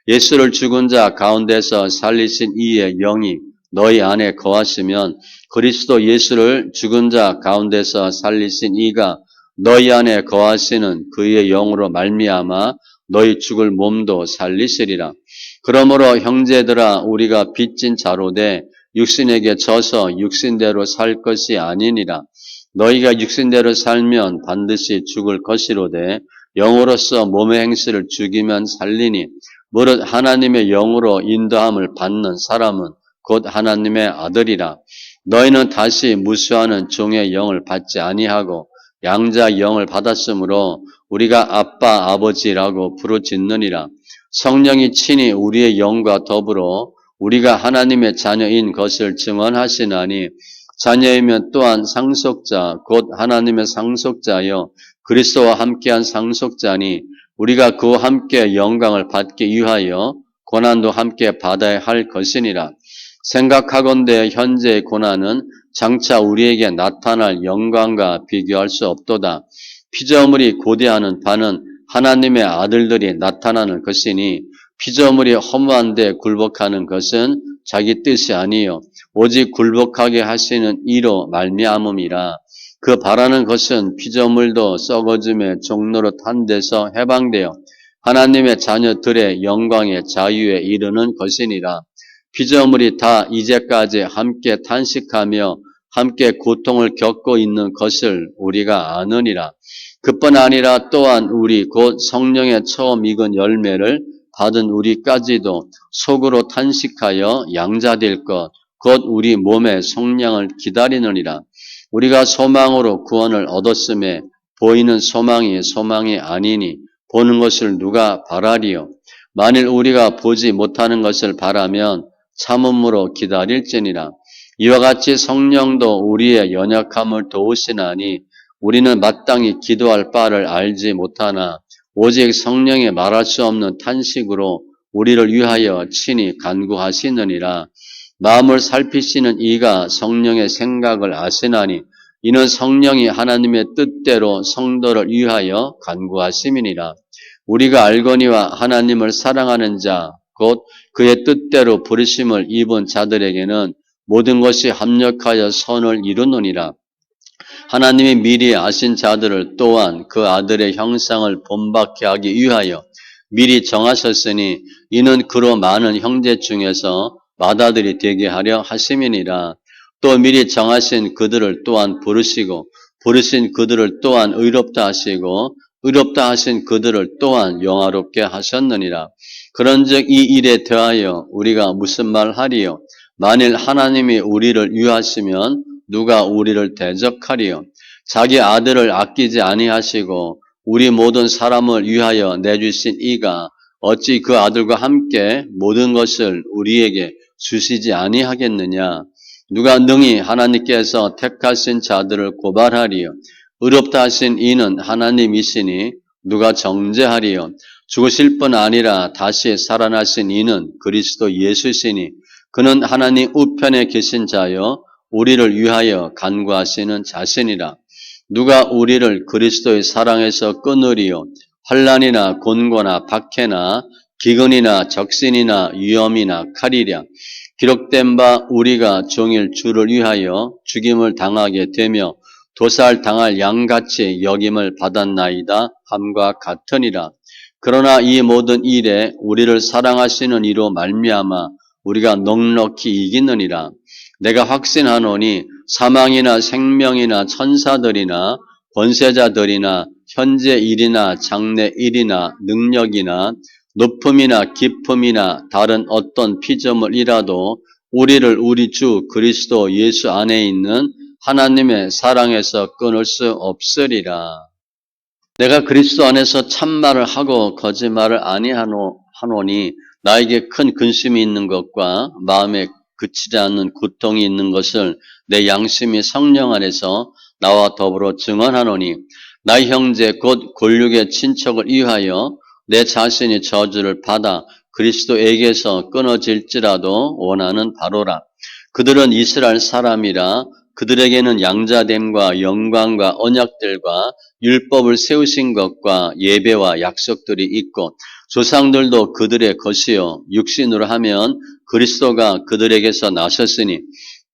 예수를 죽은 자 가운데서 살리신 이의 영이 너희 안에 거하시면 그리스도 예수를 죽은 자 가운데서 살리신 이가 너희 안에 거하시는 그의 영으로 말미암아 너희 죽을 몸도 살리시리라. 그러므로 형제들아 우리가 빚진 자로되 육신에게 져서 육신대로 살 것이 아니니라. 너희가 육신대로 살면 반드시 죽을 것이로되 영으로서 몸의 행실을 죽이면 살리니 무릇 하나님의 영으로 인도함을 받는 사람은 곧 하나님의 아들이라. 너희는 다시 무수하는 종의 영을 받지 아니하고 양자 영을 받았으므로 우리가 아빠 아버지라고 부르짖느니라. 성령이 친히 우리의 영과 더불어 우리가 하나님의 자녀인 것을 증언하시나니 자녀이면 또한 상속자 곧 하나님의 상속자여 그리스도와 함께한 상속자니 우리가 그와 함께 영광을 받기 위하여 고난도 함께 받아야 할 것이니라. 생각하건대 현재의 고난은 장차 우리에게 나타날 영광과 비교할 수 없도다. 피조물이 고대하는 바는 하나님의 아들들이 나타나는 것이니 피조물이 허무한데 굴복하는 것은 자기 뜻이 아니요 오직 굴복하게 하시는 이로 말미암음이라. 그 바라는 것은 피조물도 썩어짐의 종로로 탄 데서 해방되어 하나님의 자녀들의 영광의 자유에 이르는 것이니라. 피조물이 다 이제까지 함께 탄식하며 함께 고통을 겪고 있는 것을 우리가 아느니라. 그뿐 아니라 또한 우리 곧 성령의 처음 익은 열매를 받은 우리까지도 속으로 탄식하여 양자될 것, 곧 우리 몸의 속량을 기다리느니라. 우리가 소망으로 구원을 얻었음에 보이는 소망이 아니니 보는 것을 누가 바라리요. 만일 우리가 보지 못하는 것을 바라면 참음으로 기다릴지니라. 이와 같이 성령도 우리의 연약함을 도우시나니 우리는 마땅히 기도할 바를 알지 못하나 오직 성령의 말할 수 없는 탄식으로 우리를 위하여 친히 간구하시느니라. 마음을 살피시는 이가 성령의 생각을 아시나니 이는 성령이 하나님의 뜻대로 성도를 위하여 간구하심이니라. 우리가 알거니와 하나님을 사랑하는 자 곧 그의 뜻대로 부르심을 입은 자들에게는 모든 것이 합력하여 선을 이루느니라. 하나님이 미리 아신 자들을 또한 그 아들의 형상을 본받게 하기 위하여 미리 정하셨으니 이는 그로 많은 형제 중에서 맏아들이 되게 하려 하심이니라. 또 미리 정하신 그들을 또한 부르시고 부르신 그들을 또한 의롭다 하시고 의롭다 하신 그들을 또한 영화롭게 하셨느니라. 그런즉 이 일에 대하여 우리가 무슨 말하리요? 만일 하나님이 우리를 위하시면 누가 우리를 대적하리요? 자기 아들을 아끼지 아니하시고 우리 모든 사람을 위하여 내주신 이가 어찌 그 아들과 함께 모든 것을 우리에게 주시지 아니하겠느냐? 누가 능히 하나님께서 택하신 자들을 고발하리요? 의롭다 하신 이는 하나님이시니 누가 정죄하리요? 죽으실 뿐 아니라 다시 살아나신 이는 그리스도 예수시니 그는 하나님 우편에 계신 자여 우리를 위하여 간구하시는 자신이라. 누가 우리를 그리스도의 사랑에서 끊으리요? 환난이나 곤고나 박해나 기근이나 적신이나 위험이나 칼이랴. 기록된 바 우리가 종일 주를 위하여 죽임을 당하게 되며 도살 당할 양같이 여김을 받았나이다 함과 같으니라. 그러나 이 모든 일에 우리를 사랑하시는 이로 말미암아 우리가 넉넉히 이기느니라. 내가 확신하노니 사망이나 생명이나 천사들이나 권세자들이나 현재 일이나 장래 일이나 능력이나 높음이나 깊음이나 다른 어떤 피조물이라도 우리를 우리 주 그리스도 예수 안에 있는 하나님의 사랑에서 끊을 수 없으리라. 내가 그리스도 안에서 참말을 하고 거짓말을 아니하노니 나에게 큰 근심이 있는 것과 마음에 그치지 않는 고통이 있는 것을 내 양심이 성령 안에서 나와 더불어 증언하노니 나의 형제 곧 골육의 친척을 위하여 내 자신이 저주를 받아 그리스도에게서 끊어질지라도 원하는 바로라. 그들은 이스라엘 사람이라 그들에게는 양자됨과 영광과 언약들과 율법을 세우신 것과 예배와 약속들이 있고 조상들도 그들의 것이요 육신으로 하면 그리스도가 그들에게서 나셨으니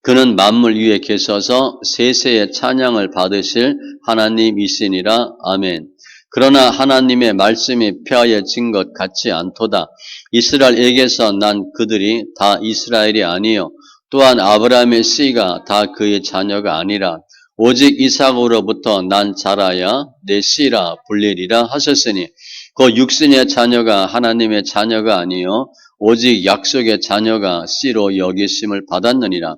그는 만물 위에 계셔서 세세의 찬양을 받으실 하나님이시니라. 아멘. 그러나 하나님의 말씀이 폐하여진 것 같지 않도다. 이스라엘에게서 난 그들이 다 이스라엘이 아니요 또한 아브라함의 씨가 다 그의 자녀가 아니라 오직 이삭으로부터 난 자라야 내 씨라 불리리라 하셨으니 그 육신의 자녀가 하나님의 자녀가 아니요 오직 약속의 자녀가 씨로 여기심을 받았느니라.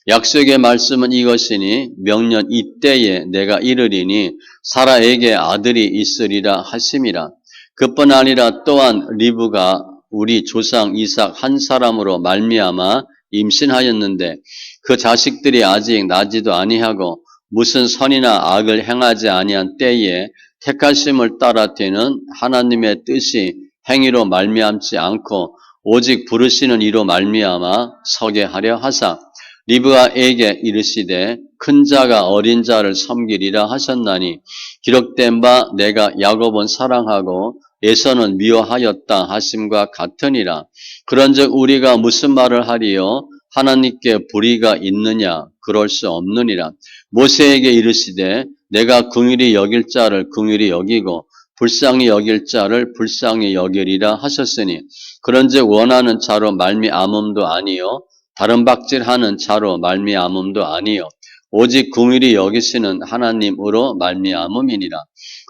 약속의 말씀은 이것이니 명년 이때에 내가 이르리니 사라에게 아들이 있으리라 하심이라. 그뿐 아니라 또한 리브가 우리 조상 이삭 한 사람으로 말미암아 임신하였는데 그 자식들이 아직 나지도 아니하고 무슨 선이나 악을 행하지 아니한 때에 택하심을 따라 되는 하나님의 뜻이 행위로 말미암지 않고 오직 부르시는 이로 말미암아 서게 하려 하사 리브가에게 이르시되 큰 자가 어린 자를 섬기리라 하셨나니 기록된 바 내가 야곱은 사랑하고 에서는 미워하였다 하심과 같으니라. 그런즉 우리가 무슨 말을 하리요? 하나님께 불의가 있느냐? 그럴 수 없느니라. 모세에게 이르시되 내가 긍휼히 여길 자를 긍휼히 여기고 불쌍히 여길 자를 불쌍히 여기리라 하셨으니 그런즉 원하는 자로 말미암음도 아니요 다른 박질하는 자로 말미암음도 아니요 오직 긍휼히 여기시는 하나님으로 말미암음이니라.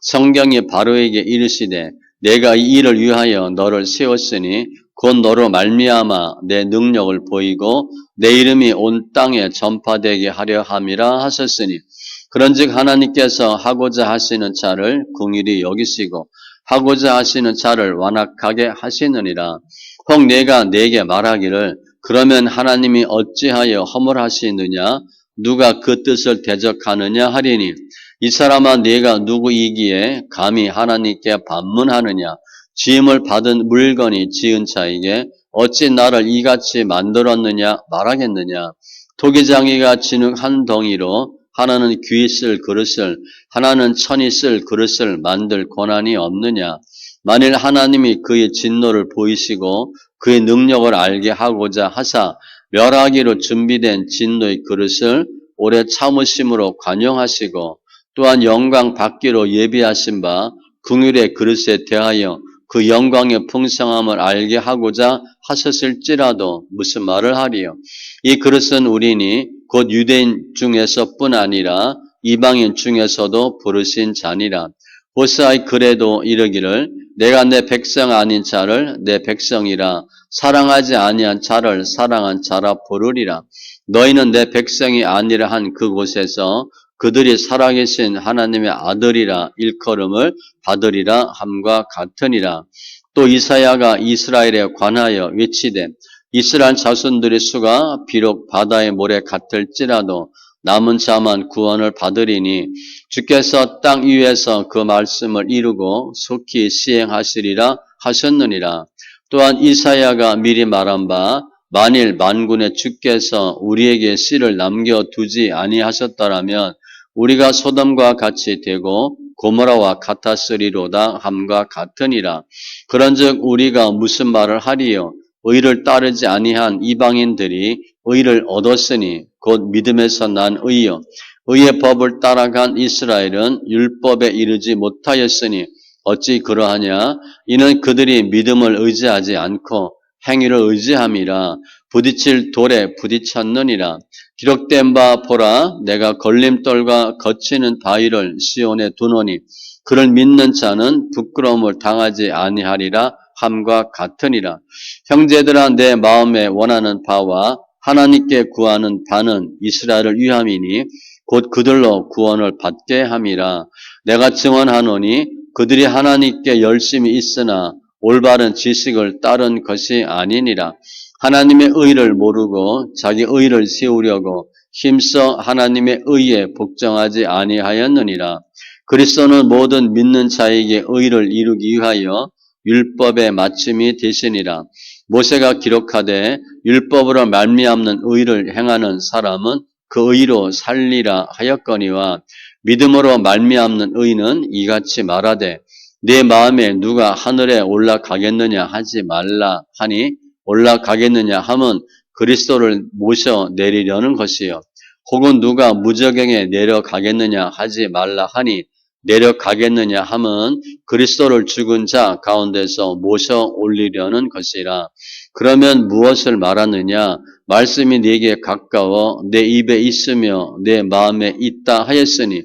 성경이 바로에게 이르시되 내가 이 일을 위하여 너를 세웠으니 곧 너로 말미암아 내 능력을 보이고 내 이름이 온 땅에 전파되게 하려 함이라 하셨으니 그런즉 하나님께서 하고자 하시는 자를 긍휼히 여기시고 하고자 하시는 자를 완악하게 하시느니라. 혹 내가 네게 말하기를 그러면 하나님이 어찌하여 허물하시느냐 누가 그 뜻을 대적하느냐 하리니 이 사람아 네가 누구이기에 감히 하나님께 반문하느냐 지음을 받은 물건이 지은 자에게 어찌 나를 이같이 만들었느냐 말하겠느냐 토기장이가 진흙 한 덩이로 하나는 귀 쓸 그릇을 하나는 천이 쓸 그릇을 만들 권한이 없느냐 만일 하나님이 그의 진노를 보이시고 그의 능력을 알게 하고자 하사 멸하기로 준비된 진노의 그릇을 오래 참으심으로 관용하시고 또한 영광 받기로 예비하신 바 긍휼의 그릇에 대하여 그 영광의 풍성함을 알게 하고자 하셨을지라도 무슨 말을 하리요. 이 그릇은 우리니 곧 유대인 중에서뿐 아니라 이방인 중에서도 부르신 자니라. 보스아이 그래도 이르기를 내가 내 백성 아닌 자를 내 백성이라 사랑하지 아니한 자를 사랑한 자라 부르리라. 너희는 내 백성이 아니라 한 그곳에서 그들이 살아계신 하나님의 아들이라 일컬음을 받으리라 함과 같으니라. 또 이사야가 이스라엘에 관하여 외치되 이스라엘 자손들의 수가 비록 바다의 모래 같을지라도 남은 자만 구원을 받으리니 주께서 땅 위에서 그 말씀을 이루고 속히 시행하시리라 하셨느니라. 또한 이사야가 미리 말한 바 만일 만군의 주께서 우리에게 씨를 남겨두지 아니하셨더라면 우리가 소돔과 같이 되고 고모라와 같았으리로다 함과 같으니라. 그런즉 우리가 무슨 말을 하리요? 의를 따르지 아니한 이방인들이 의를 얻었으니 곧 믿음에서 난 의요. 의의 법을 따라간 이스라엘은 율법에 이르지 못하였으니 어찌 그러하냐? 이는 그들이 믿음을 의지하지 않고 행위를 의지함이라. 부딪힐 돌에 부딪혔느니라. 기록된 바 보라 내가 걸림돌과 거치는 바위를 시온에 두노니 그를 믿는 자는 부끄러움을 당하지 아니하리라 함과 같으니라. 형제들아 내 마음에 원하는 바와 하나님께 구하는 바는 이스라엘을 위함이니 곧 그들로 구원을 받게 함이라. 내가 증언하노니 그들이 하나님께 열심히 있으나 올바른 지식을 따른 것이 아니니라. 하나님의 의를 모르고 자기 의를 세우려고 힘써 하나님의 의에 복종하지 아니하였느니라. 그리스도는 모든 믿는 자에게 의를 이루기 위하여 율법의 마침이 되시니라. 모세가 기록하되 율법으로 말미암는 의를 행하는 사람은 그 의로 살리라 하였거니와 믿음으로 말미암는 의는 이같이 말하되 내 마음에 누가 하늘에 올라가겠느냐 하지 말라 하니 올라가겠느냐 함은 그리스도를 모셔 내리려는 것이요. 혹은 누가 무저갱에 내려가겠느냐 하지 말라 하니 내려가겠느냐 함은 그리스도를 죽은 자 가운데서 모셔 올리려는 것이라. 그러면 무엇을 말하느냐? 말씀이 네게 가까워 내 입에 있으며 내 마음에 있다 하였으니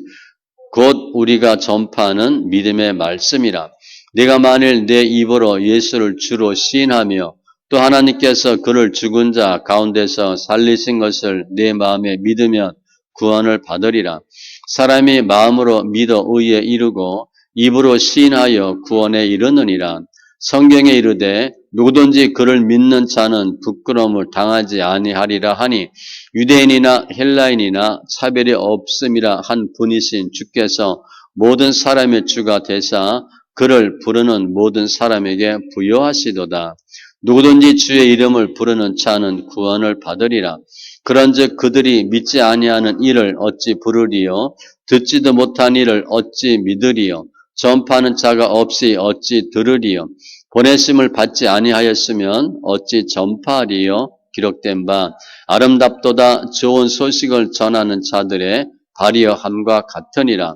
곧 우리가 전파하는 믿음의 말씀이라. 네가 만일 내 입으로 예수를 주로 시인하며 또 하나님께서 그를 죽은 자 가운데서 살리신 것을 내 마음에 믿으면 구원을 받으리라. 사람이 마음으로 믿어 의에 이르고 입으로 시인하여 구원에 이르느니라. 성경에 이르되 누구든지 그를 믿는 자는 부끄러움을 당하지 아니하리라 하니 유대인이나 헬라인이나 차별이 없음이라 한 분이신 주께서 모든 사람의 주가 되사 그를 부르는 모든 사람에게 부여하시도다. 누구든지 주의 이름을 부르는 자는 구원을 받으리라. 그런즉 그들이 믿지 아니하는 이를 어찌 부르리요? 듣지도 못한 이를 어찌 믿으리요? 전파하는 자가 없이 어찌 들으리요? 보내심을 받지 아니하였으면 어찌 전파하리요? 기록된 바 아름답도다 좋은 소식을 전하는 자들의 발이여함과 같으니라.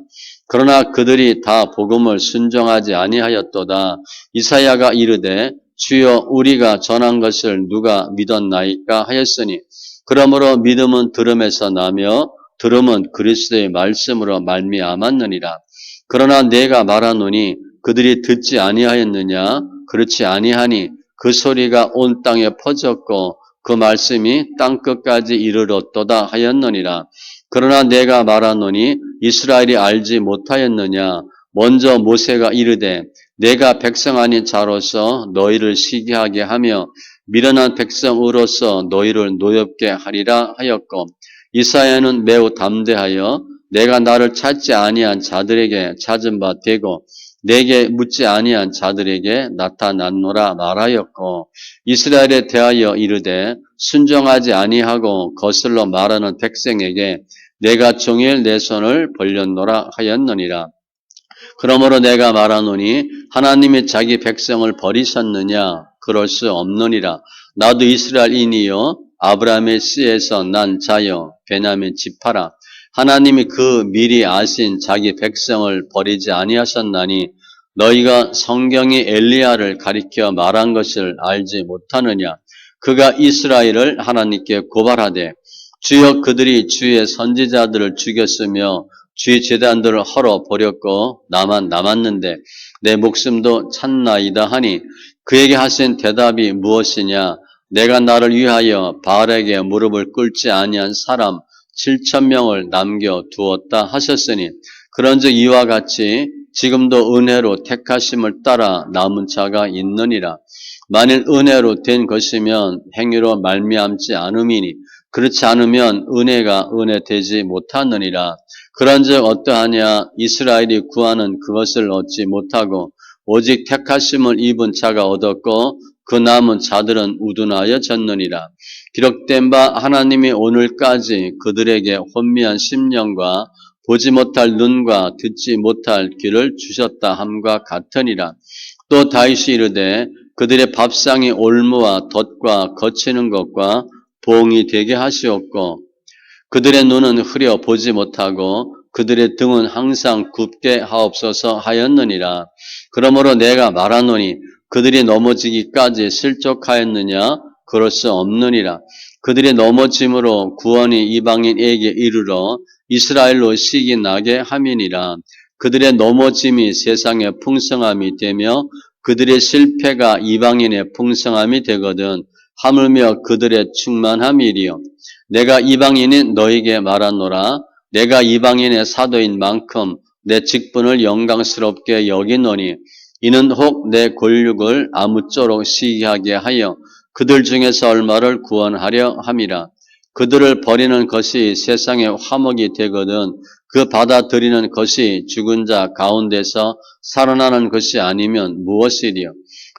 그러나 그들이 다 복음을 순종하지 아니하였도다. 이사야가 이르되 주여 우리가 전한 것을 누가 믿었나이까 하였으니 그러므로 믿음은 들음에서 나며 들음은 그리스도의 말씀으로 말미암았느니라. 그러나 내가 말하노니 그들이 듣지 아니하였느냐? 그렇지 아니하니 그 소리가 온 땅에 퍼졌고 그 말씀이 땅끝까지 이르렀도다 하였느니라. 그러나 내가 말하노니 이스라엘이 알지 못하였느냐? 먼저 모세가 이르되 내가 백성 아닌 자로서 너희를 시기하게 하며 미련한 백성으로서 너희를 노엽게 하리라 하였고 이사야는 매우 담대하여 내가 나를 찾지 아니한 자들에게 찾은 바 되고 내게 묻지 아니한 자들에게 나타났노라 말하였고 이스라엘에 대하여 이르되 순종하지 아니하고 거슬러 말하는 백성에게 내가 종일 내 손을 벌렸노라 하였느니라. 그러므로 내가 말하노니 하나님이 자기 백성을 버리셨느냐? 그럴 수 없느니라. 나도 이스라엘인이요 아브라함의 씨에서 난 자여 베냐민 지파라. 하나님이 그 미리 아신 자기 백성을 버리지 아니하셨나니 너희가 성경이 엘리야를 가리켜 말한 것을 알지 못하느냐? 그가 이스라엘을 하나님께 고발하되 주여 그들이 주의 선지자들을 죽였으며 주의 제단들을 헐어 버렸고 나만 남았는데 내 목숨도 찾나이다 하니 그에게 하신 대답이 무엇이냐? 내가 나를 위하여 바알에게 무릎을 꿇지 아니한 사람 7,000명을 남겨 두었다 하셨으니 그런즉 이와 같이 지금도 은혜로 택하심을 따라 남은 자가 있느니라. 만일 은혜로 된 것이면 행위로 말미암지 않음이니 그렇지 않으면 은혜가 은혜 되지 못하느니라. 그런즉 어떠하냐? 이스라엘이 구하는 그것을 얻지 못하고 오직 택하심을 입은 자가 얻었고 그 남은 자들은 우둔하여졌느니라. 기록된 바 하나님이 오늘까지 그들에게 혼미한 심령과 보지 못할 눈과 듣지 못할 귀를 주셨다 함과 같으니라. 또 다윗이 이르되 그들의 밥상이 올무와 덫과 거치는 것과 봉이 되게 하시옵고 그들의 눈은 흐려 보지 못하고 그들의 등은 항상 굽게 하옵소서 하였느니라. 그러므로 내가 말하노니 그들이 넘어지기까지 실족하였느냐? 그럴 수 없느니라. 그들이 넘어짐으로 구원이 이방인에게 이르러 이스라엘로 시기 나게 함이니라. 그들의 넘어짐이 세상의 풍성함이 되며 그들의 실패가 이방인의 풍성함이 되거든 하물며 그들의 충만함이리요. 내가 이방인인 너에게 말하노라. 내가 이방인의 사도인 만큼 내 직분을 영광스럽게 여기노니 이는 혹 내 권력을 아무쪼록 시기하게 하여 그들 중에서 얼마를 구원하려 함이라. 그들을 버리는 것이 세상의 화목이 되거든 그 받아들이는 것이 죽은 자 가운데서 살아나는 것이 아니면 무엇이리요.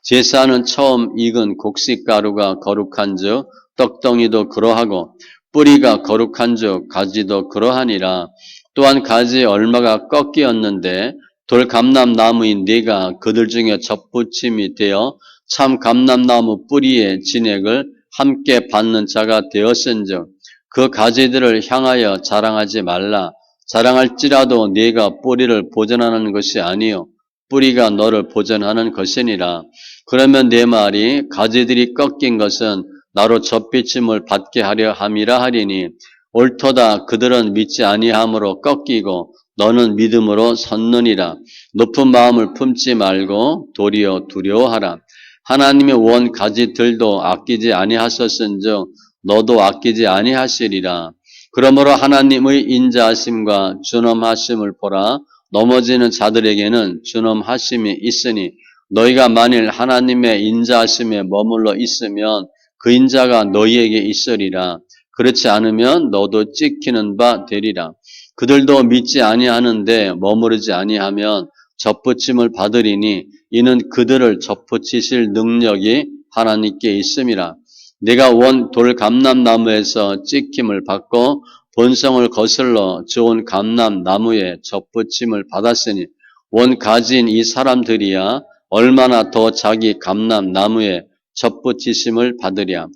제사는 처음 익은 곡식가루가 거룩한즉 떡덩이도 그러하고 뿌리가 거룩한즉 가지도 그러하니라. 또한 가지의 얼마가 꺾이었는데 돌감람나무인 네가 그들 중에 접붙임이 되어 참 감람나무 뿌리의 진액을 함께 받는 자가 되었은즉 그 가지들을 향하여 자랑하지 말라. 자랑할지라도 네가 뿌리를 보전하는 것이 아니요 뿌리가 너를 보전하는 것이니라. 그러면 내 말이 가지들이 꺾인 것은 나로 젖비침을 받게 하려 함이라 하리니 옳도다. 그들은 믿지 아니함으로 꺾이고 너는 믿음으로 섰느니라. 높은 마음을 품지 말고 도리어 두려워하라. 하나님의 원 가지들도 아끼지 아니하셨은즉 너도 아끼지 아니하시리라. 그러므로 하나님의 인자하심과 준엄하심을 보라. 넘어지는 자들에게는 준엄하심이 있으니 너희가 만일 하나님의 인자하심에 머물러 있으면 그 인자가 너희에게 있으리라. 그렇지 않으면 너도 찍히는 바 되리라. 그들도 믿지 아니하는데 머무르지 아니하면 접붙임을 받으리니 이는 그들을 접붙이실 능력이 하나님께 있음이라. 내가 원 돌 감람나무에서 찍힘을 받고 본성을 거슬러 좋은 감람나무에 접붙임을 받았으니 원 가진 이 사람들이야 얼마나 더 자기 감람나무에 접붙이심을 받으랴.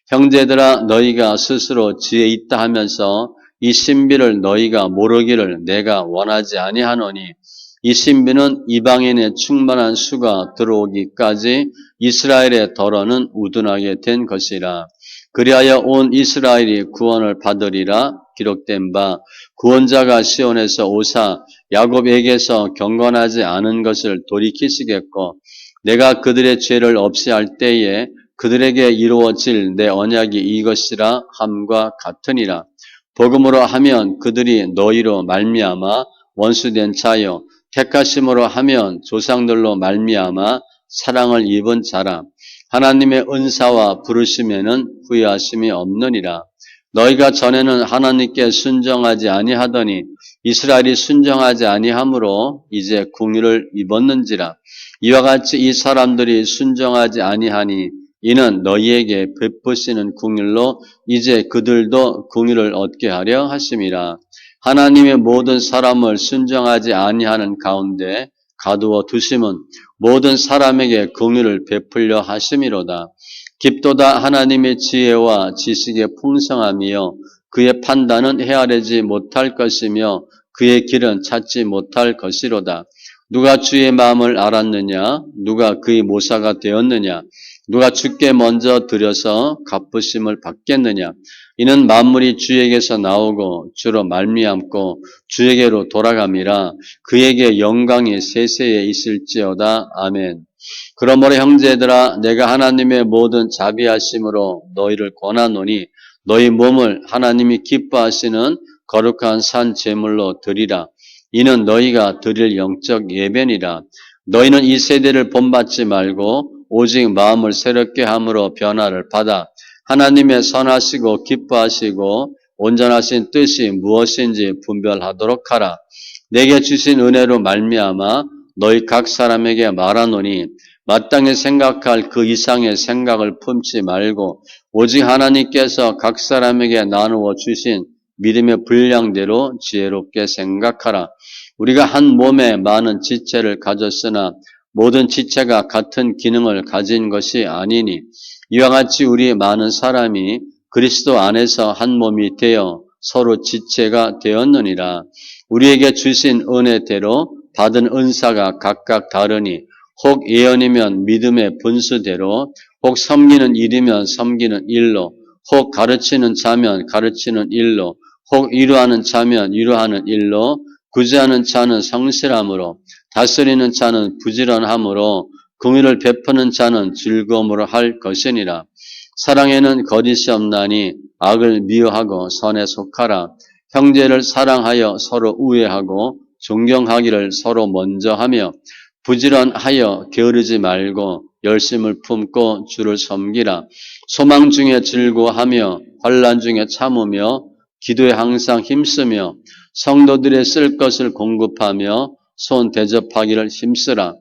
형제들아 너희가 스스로 지혜 있다 하면서 이 신비를 너희가 모르기를 내가 원하지 아니하노니 이 신비는 이방인의 충만한 수가 들어오기까지 이스라엘의 덜어는 우둔하게 된 것이라. 그리하여 온 이스라엘이 구원을 받으리라 기록된 바 구원자가 시온에서 오사 야곱에게서 경건하지 않은 것을 돌이키시겠고 내가 그들의 죄를 없이 할 때에 그들에게 이루어질 내 언약이 이것이라 함과 같으니라. 복음으로 하면 그들이 너희로 말미암아 원수된 자요 택하심으로 하면 조상들로 말미암아 사랑을 입은 자라. 하나님의 은사와 부르심에는 후회하심이 없느니라. 너희가 전에는 하나님께 순정하지 아니하더니 이스라엘이 순정하지 아니하므로 이제 궁유를 입었는지라. 이와 같이 이 사람들이 순정하지 아니하니 이는 너희에게 베푸시는 궁율로 이제 그들도 궁율을 얻게 하려 하심이라. 하나님의 모든 사람을 순정하지 아니하는 가운데 가두어 두심은 모든 사람에게 긍휼을 베풀려 하심이로다. 깊도다 하나님의 지혜와 지식의 풍성함이요 그의 판단은 헤아리지 못할 것이며 그의 길은 찾지 못할 것이로다. 누가 주의 마음을 알았느냐? 누가 그의 모사가 되었느냐? 누가 주께 먼저 들여서 갚으심을 받겠느냐? 이는 만물이 주에게서 나오고 주로 말미암고 주에게로 돌아감이라. 그에게 영광이 세세에 있을지어다. 아멘. 그러므로 형제들아 내가 하나님의 모든 자비하심으로 너희를 권하노니 너희 몸을 하나님이 기뻐하시는 거룩한 산 제물로 드리라. 이는 너희가 드릴 영적 예배니라. 너희는 이 세대를 본받지 말고 오직 마음을 새롭게 함으로 변화를 받아 하나님의 선하시고 기뻐하시고 온전하신 뜻이 무엇인지 분별하도록 하라. 내게 주신 은혜로 말미암아 너희 각 사람에게 말하노니 마땅히 생각할 그 이상의 생각을 품지 말고 오직 하나님께서 각 사람에게 나누어 주신 믿음의 분량대로 지혜롭게 생각하라. 우리가 한 몸에 많은 지체를 가졌으나 모든 지체가 같은 기능을 가진 것이 아니니 이와 같이 우리 많은 사람이 그리스도 안에서 한 몸이 되어 서로 지체가 되었느니라. 우리에게 주신 은혜대로 받은 은사가 각각 다르니 혹 예언이면 믿음의 분수대로 혹 섬기는 일이면 섬기는 일로 혹 가르치는 자면 가르치는 일로 혹 위로하는 자면 위로하는 일로 구제하는 자는 성실함으로 다스리는 자는 부지런함으로 긍휼을 베푸는 자는 즐거움으로 할 것이니라. 사랑에는 거짓이 없나니 악을 미워하고 선에 속하라. 형제를 사랑하여 서로 우애하고 존경하기를 서로 먼저 하며 부지런하여 게으르지 말고 열심을 품고 주를 섬기라. 소망 중에 즐거워하며 환난 중에 참으며 기도에 항상 힘쓰며 성도들의 쓸 것을 공급하며 손 대접하기를 힘쓰라.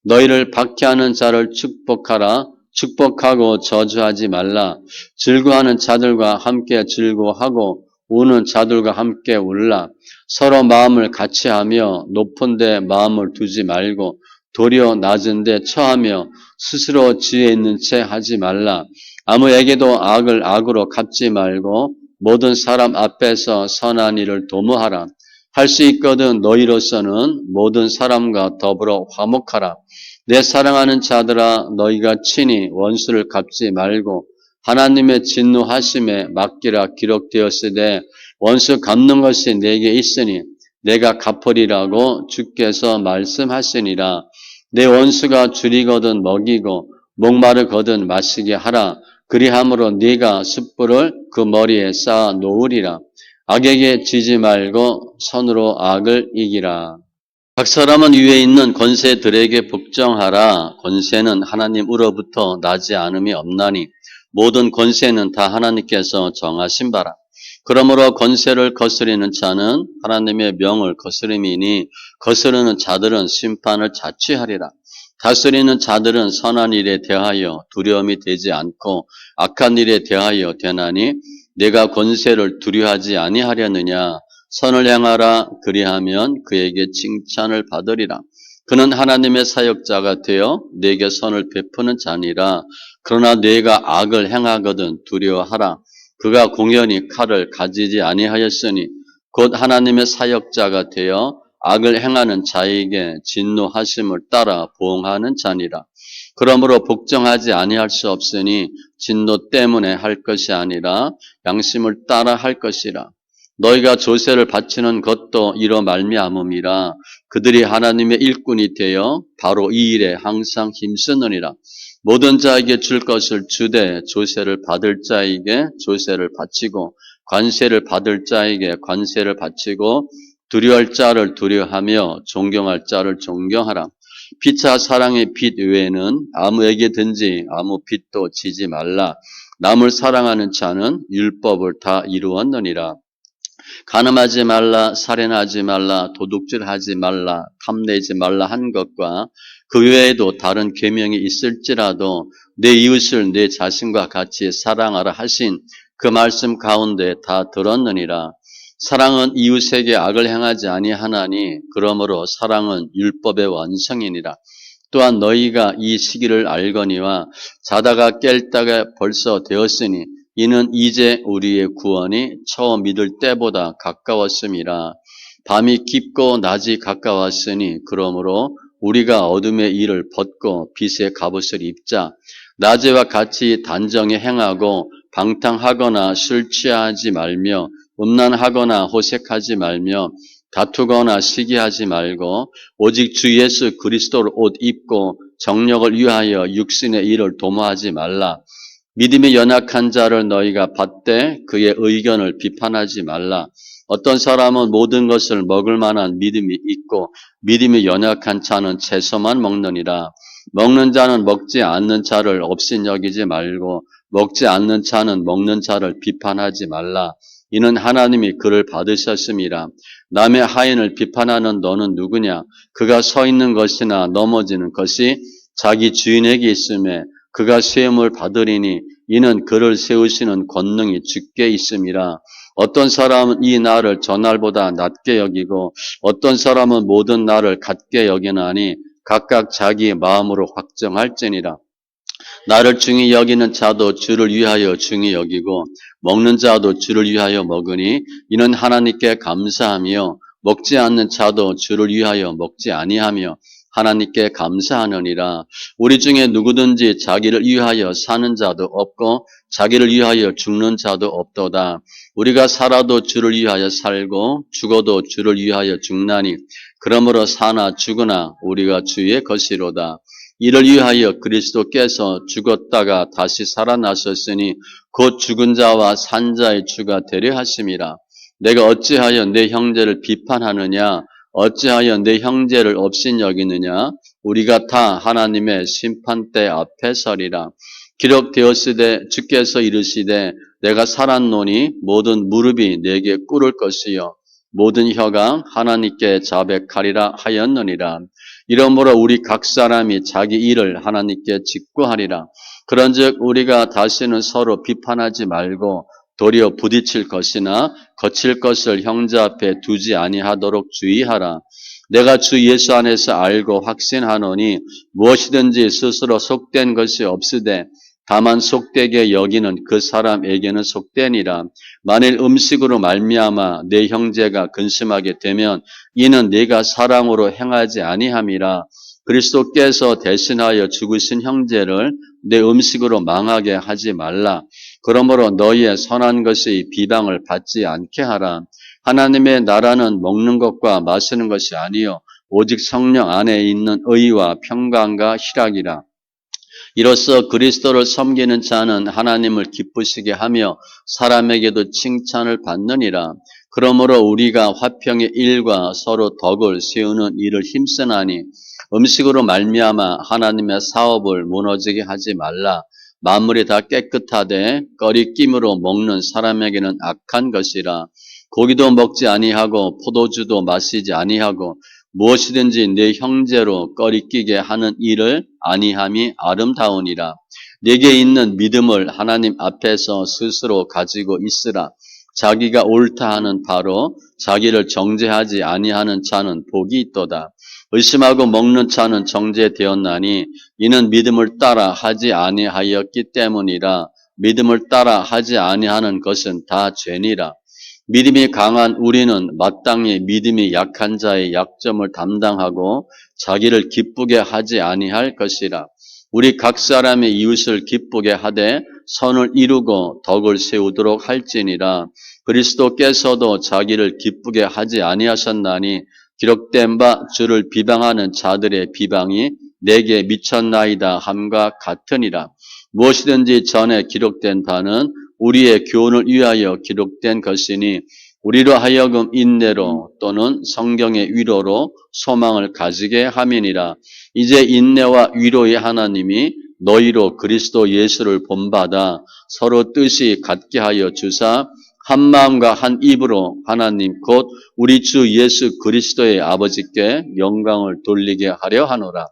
너희를 박해하는 자를 축복하라. 축복하고 저주하지 말라. 즐거워하는 자들과 함께 즐거워하고 우는 자들과 함께 울라. 서로 마음을 같이하며 높은 데 마음을 두지 말고 도리어 낮은 데 처하며 스스로 지혜 있는 채 하지 말라. 아무에게도 악을 악으로 갚지 말고 모든 사람 앞에서 선한 일을 도모하라. 할 수 있거든 너희로서는 모든 사람과 더불어 화목하라. 내 사랑하는 자들아 너희가 친히 원수를 갚지 말고 하나님의 진노하심에 맡기라. 기록되었으되 원수 갚는 것이 내게 있으니 내가 갚으리라고 주께서 말씀하시니라. 내 원수가 줄이거든 먹이고 목마르거든 마시게 하라. 그리함으로 네가 숯불을 그 머리에 쌓아 놓으리라. 악에게 지지 말고 선으로 악을 이기라. 각 사람은 위에 있는 권세들에게 복종하라. 권세는 하나님으로부터 나지 않음이 없나니 모든 권세는 다 하나님께서 정하신 바라. 그러므로 권세를 거스리는 자는 하나님의 명을 거스림이니 거스르는 자들은 심판을 자취하리라. 다스리는 자들은 선한 일에 대하여 두려움이 되지 않고 악한 일에 대하여 되나니 내가 권세를 두려워하지 아니하려느냐. 선을 행하라. 그리하면 그에게 칭찬을 받으리라. 그는 하나님의 사역자가 되어 내게 선을 베푸는 자니라. 그러나 내가 악을 행하거든 두려워하라. 그가 공연히 칼을 가지지 아니하였으니 곧 하나님의 사역자가 되어 악을 행하는 자에게 진노하심을 따라 보응하는 자니라. 그러므로 복종하지 아니할 수 없으니 진노 때문에 할 것이 아니라 양심을 따라 할 것이라. 너희가 조세를 바치는 것도 이로 말미암음이라. 그들이 하나님의 일꾼이 되어 바로 이 일에 항상 힘쓰느니라. 모든 자에게 줄 것을 주되 조세를 받을 자에게 조세를 바치고 관세를 받을 자에게 관세를 바치고 두려워할 자를 두려워하며 존경할 자를 존경하라. 피차 사랑의 빚 외에는 아무에게든지 아무 빚도 지지 말라. 남을 사랑하는 자는 율법을 다 이루었느니라. 간음하지 말라, 살인하지 말라, 도둑질하지 말라, 탐내지 말라 한 것과 그 외에도 다른 계명이 있을지라도 내 이웃을 내 자신과 같이 사랑하라 하신 그 말씀 가운데 다 들었느니라. 사랑은 이웃에게 악을 행하지 아니하나니 그러므로 사랑은 율법의 완성이니라. 또한 너희가 이 시기를 알거니와 자다가 깰 때가 벌써 되었으니 이는 이제 우리의 구원이 처음 믿을 때보다 가까웠음이라. 밤이 깊고 낮이 가까웠으니 그러므로 우리가 어둠의 일을 벗고 빛의 갑옷을 입자. 낮에와 같이 단정히 행하고 방탕하거나 술 취하지 말며 음란하거나 호색하지 말며 다투거나 시기하지 말고 오직 주 예수 그리스도를 옷 입고 정력을 위하여 육신의 일을 도모하지 말라. 믿음이 연약한 자를 너희가 받되 그의 의견을 비판하지 말라. 어떤 사람은 모든 것을 먹을 만한 믿음이 있고 믿음이 연약한 자는 채소만 먹느니라. 먹는 자는 먹지 않는 자를 업신여기지 말고 먹지 않는 자는 먹는 자를 비판하지 말라. 이는 하나님이 그를 받으셨음이라. 남의 하인을 비판하는 너는 누구냐? 그가 서 있는 것이나 넘어지는 것이 자기 주인에게 있음에 그가 세움을 받으리니 이는 그를 세우시는 권능이 주께 있음이라. 어떤 사람은 이 날을 저 날보다 낮게 여기고 어떤 사람은 모든 날을 같게 여기나니 각각 자기 마음으로 확정할지니라. 나를 중히 여기는 자도 주를 위하여 중히 여기고 먹는 자도 주를 위하여 먹으니 이는 하나님께 감사하며 먹지 않는 자도 주를 위하여 먹지 아니하며 하나님께 감사하느니라. 우리 중에 누구든지 자기를 위하여 사는 자도 없고 자기를 위하여 죽는 자도 없도다. 우리가 살아도 주를 위하여 살고 죽어도 주를 위하여 죽나니 그러므로 사나 죽으나 우리가 주의 것이로다. 이를 위하여 그리스도께서 죽었다가 다시 살아나셨으니 곧 죽은 자와 산 자의 주가 되려 하심이라. 내가 어찌하여 내 형제를 비판하느냐? 어찌하여 내 형제를 업신여기느냐? 우리가 다 하나님의 심판대 앞에 서리라. 기록되었으되 주께서 이르시되 내가 살았노니 모든 무릎이 내게 꿇을 것이요 모든 혀가 하나님께 자백하리라 하였느니라. 이러므로 우리 각 사람이 자기 일을 하나님께 직구하리라. 그런즉 우리가 다시는 서로 비판하지 말고 도리어 부딪힐 것이나 거칠 것을 형제 앞에 두지 아니하도록 주의하라. 내가 주 예수 안에서 알고 확신하노니 무엇이든지 스스로 속된 것이 없으되 다만 속되게 여기는 그 사람에게는 속되니라. 만일 음식으로 말미암아 내 형제가 근심하게 되면 이는 네가 사랑으로 행하지 아니함이라. 그리스도께서 대신하여 죽으신 형제를 내 음식으로 망하게 하지 말라. 그러므로 너희의 선한 것이 비방을 받지 않게 하라. 하나님의 나라는 먹는 것과 마시는 것이 아니요 오직 성령 안에 있는 의와 평강과 희락이라. 이로써 그리스도를 섬기는 자는 하나님을 기쁘시게 하며 사람에게도 칭찬을 받느니라. 그러므로 우리가 화평의 일과 서로 덕을 세우는 일을 힘쓰나니 음식으로 말미암아 하나님의 사업을 무너지게 하지 말라. 만물이 다 깨끗하되 꺼리낌으로 먹는 사람에게는 악한 것이라. 고기도 먹지 아니하고 포도주도 마시지 아니하고 무엇이든지 내 형제로 꺼리끼게 하는 일을 아니함이 아름다우니라. 내게 있는 믿음을 하나님 앞에서 스스로 가지고 있으라. 자기가 옳다 하는 바로 자기를 정죄하지 아니하는 자는 복이 있도다. 의심하고 먹는 자는 정죄되었나니 이는 믿음을 따라 하지 아니하였기 때문이라. 믿음을 따라 하지 아니하는 것은 다 죄니라. 믿음이 강한 우리는 마땅히 믿음이 약한 자의 약점을 담당하고 자기를 기쁘게 하지 아니할 것이라. 우리 각 사람의 이웃을 기쁘게 하되 선을 이루고 덕을 세우도록 할지니라. 그리스도께서도 자기를 기쁘게 하지 아니하셨나니 기록된 바 주를 비방하는 자들의 비방이 내게 미쳤나이다 함과 같으니라. 무엇이든지 전에 기록된 바는 우리의 교훈을 위하여 기록된 것이니 우리로 하여금 인내로 또는 성경의 위로로 소망을 가지게 함이니라. 이제 인내와 위로의 하나님이 너희로 그리스도 예수를 본받아 서로 뜻이 같게 하여 주사 한 마음과 한 입으로 하나님 곧 우리 주 예수 그리스도의 아버지께 영광을 돌리게 하려 하노라.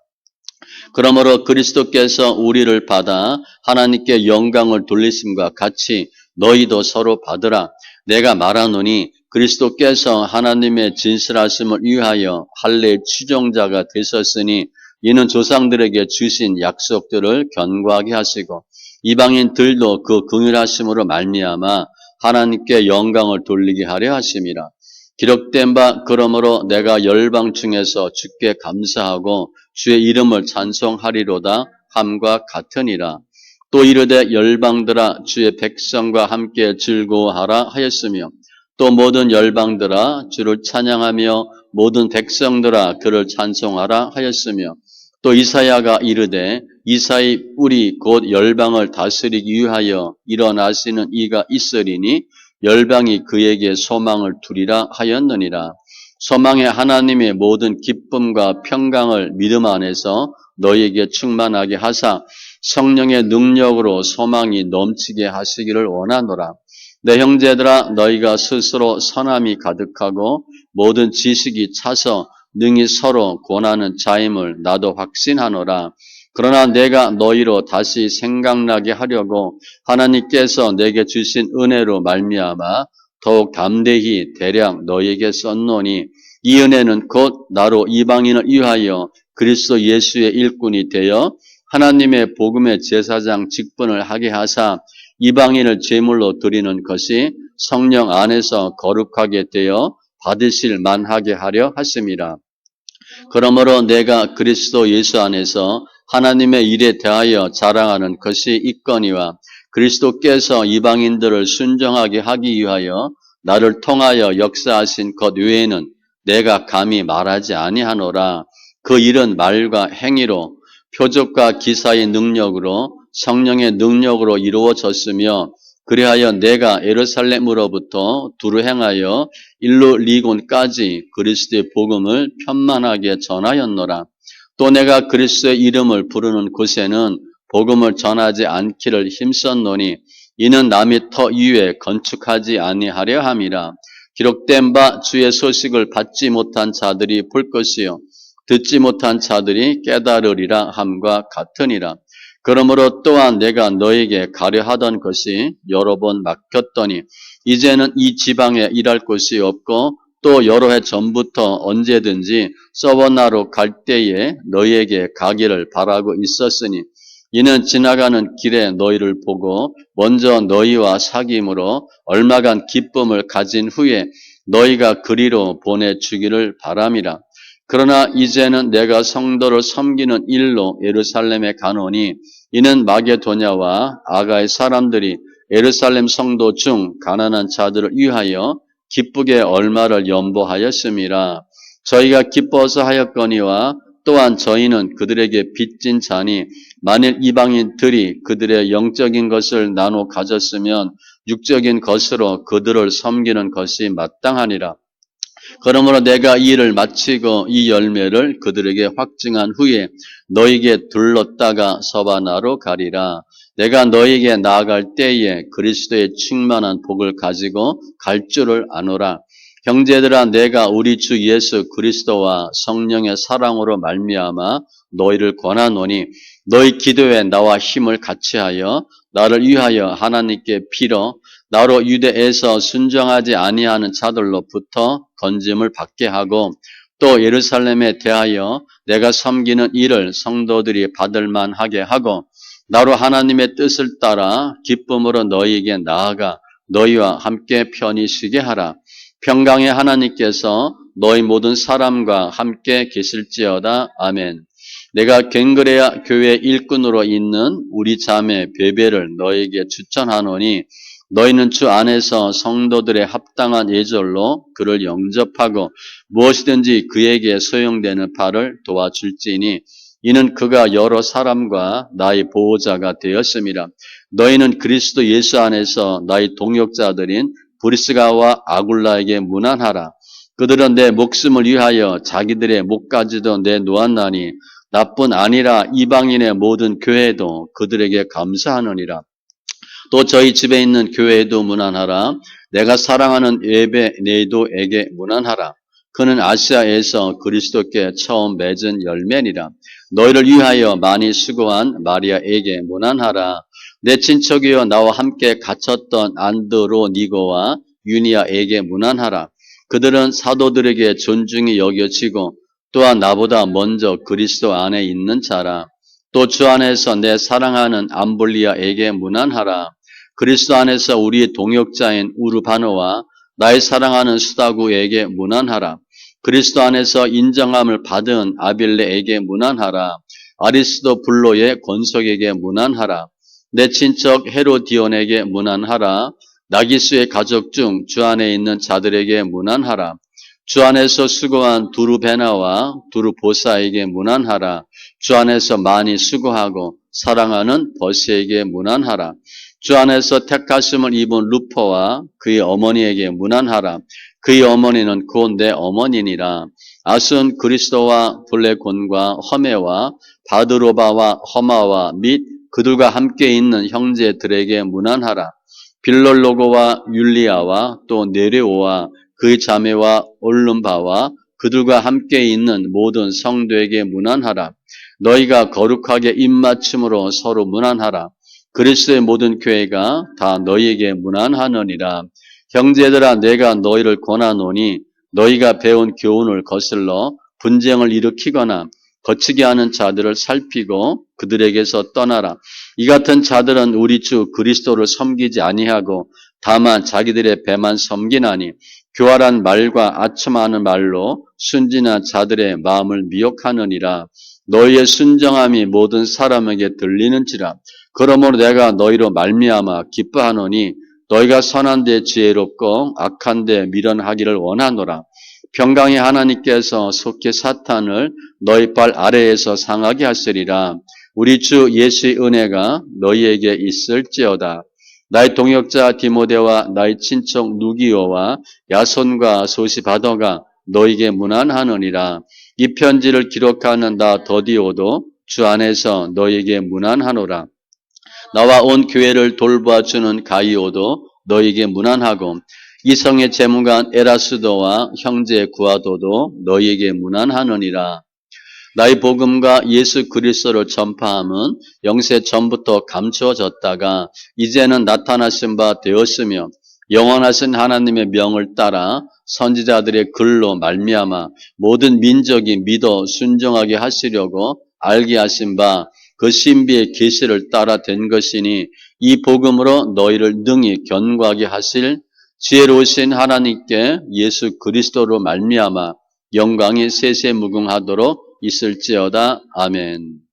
그러므로 그리스도께서 우리를 받아 하나님께 영광을 돌리심과 같이 너희도 서로 받으라. 내가 말하노니 그리스도께서 하나님의 진실하심을 위하여 할례의 추종자가 되셨으니 이는 조상들에게 주신 약속들을 견고하게 하시고 이방인들도 그 긍휼하심으로 말미암아 하나님께 영광을 돌리게 하려 하심이라. 기록된 바 그러므로 내가 열방 중에서 주께 감사하고 주의 이름을 찬송하리로다 함과 같으니라. 또 이르되 열방들아 주의 백성과 함께 즐거워하라 하였으며 또 모든 열방들아 주를 찬양하며 모든 백성들아 그를 찬송하라 하였으며 또 이사야가 이르되 이사의 뿔이 곧 열방을 다스리기 위하여 일어나시는 이가 있으리니 열방이 그에게 소망을 두리라 하였느니라. 소망의 하나님의 모든 기쁨과 평강을 믿음 안에서 너희에게 충만하게 하사 성령의 능력으로 소망이 넘치게 하시기를 원하노라. 내 형제들아 너희가 스스로 선함이 가득하고 모든 지식이 차서 능히 서로 권하는 자임을 나도 확신하노라. 그러나 내가 너희로 다시 생각나게 하려고 하나님께서 내게 주신 은혜로 말미암아 더욱 담대히 대략 너희에게 썼노니 이 은혜는 곧 나로 이방인을 위하여 그리스도 예수의 일꾼이 되어 하나님의 복음의 제사장 직분을 하게 하사 이방인을 제물로 드리는 것이 성령 안에서 거룩하게 되어 받으실 만하게 하려 하심이라. 그러므로 내가 그리스도 예수 안에서 하나님의 일에 대하여 자랑하는 것이 있거니와 그리스도께서 이방인들을 순종하게 하기 위하여 나를 통하여 역사하신 것 외에는 내가 감히 말하지 아니하노라. 그 일은 말과 행위로 표적과 기사의 능력으로 성령의 능력으로 이루어졌으며 그리하여 내가 예루살렘으로부터 두루 행하여 일루리곤까지 그리스도의 복음을 편만하게 전하였노라. 또 내가 그리스도의 이름을 부르는 곳에는 복음을 전하지 않기를 힘썼노니 이는 남의 터 위에 건축하지 아니하려 함이라. 기록된 바 주의 소식을 받지 못한 자들이 볼 것이요 듣지 못한 자들이 깨달으리라 함과 같으니라. 그러므로 또한 내가 너에게 가려 하던 것이 여러 번 막혔더니 이제는 이 지방에 일할 곳이 없고 또 여러 해 전부터 언제든지 서버나로 갈 때에 너희에게 가기를 바라고 있었으니 이는 지나가는 길에 너희를 보고 먼저 너희와 사귐으로 얼마간 기쁨을 가진 후에 너희가 그리로 보내주기를 바람이라. 그러나 이제는 내가 성도를 섬기는 일로 예루살렘에 가노니 이는 마게도냐와 아가의 사람들이 예루살렘 성도 중 가난한 자들을 위하여 기쁘게 얼마를 연보하였음이라. 저희가 기뻐서 하였거니와 또한 저희는 그들에게 빚진 자니 만일 이방인들이 그들의 영적인 것을 나눠 가졌으면 육적인 것으로 그들을 섬기는 것이 마땅하니라. 그러므로 내가 이 일을 마치고 이 열매를 그들에게 확증한 후에 너희에게 둘렀다가 서바나로 가리라. 내가 너희에게 나아갈 때에 그리스도의 충만한 복을 가지고 갈 줄을 아노라. 형제들아, 내가 우리 주 예수 그리스도와 성령의 사랑으로 말미암아 너희를 권하노니 너희 기도에 나와 힘을 같이하여 나를 위하여 하나님께 빌어 나로 유대에서 순종하지 아니하는 자들로부터 건짐을 받게 하고 또 예루살렘에 대하여 내가 섬기는 일을 성도들이 받을 만하게 하고 나로 하나님의 뜻을 따라 기쁨으로 너희에게 나아가 너희와 함께 편히 쉬게 하라. 평강의 하나님께서 너희 모든 사람과 함께 계실지어다. 아멘. 내가 갱그레아 교회 일꾼으로 있는 우리 자매 베베를 너희에게 추천하노니 너희는 주 안에서 성도들의 합당한 예절로 그를 영접하고 무엇이든지 그에게 소용되는 바를 도와줄지니 이는 그가 여러 사람과 나의 보호자가 되었음이라. 너희는 그리스도 예수 안에서 나의 동역자들인 브리스가와 아굴라에게 문안하라. 그들은 내 목숨을 위하여 자기들의 목까지도 내놓았나니 나뿐 아니라 이방인의 모든 교회도 그들에게 감사하느니라. 또 저희 집에 있는 교회에도 문안하라. 내가 사랑하는 에베네도에게 문안하라. 그는 아시아에서 그리스도께 처음 맺은 열매니라. 너희를 위하여 많이 수고한 마리아에게 문안하라. 내 친척이여 나와 함께 갇혔던 안드로니고와 유니아에게 문안하라. 그들은 사도들에게 존중이 여겨지고 또한 나보다 먼저 그리스도 안에 있는 자라. 또 주 안에서 내 사랑하는 암볼리아에게 문안하라. 그리스도 안에서 우리의 동역자인 우르바노와 나의 사랑하는 수다구에게 문안하라. 그리스도 안에서 인정함을 받은 아빌레에게 문안하라. 아리스도 블로의 권속에게 문안하라. 내 친척 헤로디온에게 문안하라. 나기수의 가족 중 주 안에 있는 자들에게 문안하라. 주 안에서 수고한 두루베나와 두루보사에게 문안하라. 주 안에서 많이 수고하고 사랑하는 버시에게 문안하라. 주 안에서 택하심을 입은 루퍼와 그의 어머니에게 문안하라. 그의 어머니는 곧 내 어머니니라. 아순 그리스도와 블레곤과 허메와 바드로바와 허마와 및 그들과 함께 있는 형제들에게 문안하라. 빌롤로고와 율리아와 또 네레오와 그의 자매와 올름바와 그들과 함께 있는 모든 성도에게 문안하라. 너희가 거룩하게 입맞춤으로 서로 문안하라. 그리스도의 모든 교회가 다 너희에게 문안하느니라. 형제들아, 내가 너희를 권하노니 너희가 배운 교훈을 거슬러 분쟁을 일으키거나 거치게 하는 자들을 살피고 그들에게서 떠나라. 이 같은 자들은 우리 주 그리스도를 섬기지 아니하고 다만 자기들의 배만 섬기나니 교활한 말과 아첨하는 말로 순진한 자들의 마음을 미혹하느니라. 너희의 순정함이 모든 사람에게 들리는지라. 그러므로 내가 너희로 말미암아 기뻐하노니 너희가 선한 데 지혜롭고 악한 데 미련하기를 원하노라. 평강의 하나님께서 속히 사탄을 너희 발 아래에서 상하게 하시리라. 우리 주 예수의 은혜가 너희에게 있을지어다. 나의 동역자 디모데와 나의 친척 누기오와 야손과 소시바더가 너희에게 문안하느니라. 이 편지를 기록하는 나 더디오도 주 안에서 너희에게 문안하노라. 나와 온 교회를 돌봐주는 가이오도 너희에게 문안하고 이성의 재무관 에라스도와 형제 구아도도 너희에게 문안하느니라. 나의 복음과 예수 그리스도를 전파함은 영세 전부터 감추어졌다가 이제는 나타나신 바 되었으며 영원하신 하나님의 명을 따라 선지자들의 글로 말미암아 모든 민족이 믿어 순종하게 하시려고 알게 하신 바 그 신비의 계시를 따라 된 것이니 이 복음으로 너희를 능히 견고하게 하실 지혜로우신 하나님께 예수 그리스도로 말미암아 영광이 세세무궁하도록 있을지어다. 아멘.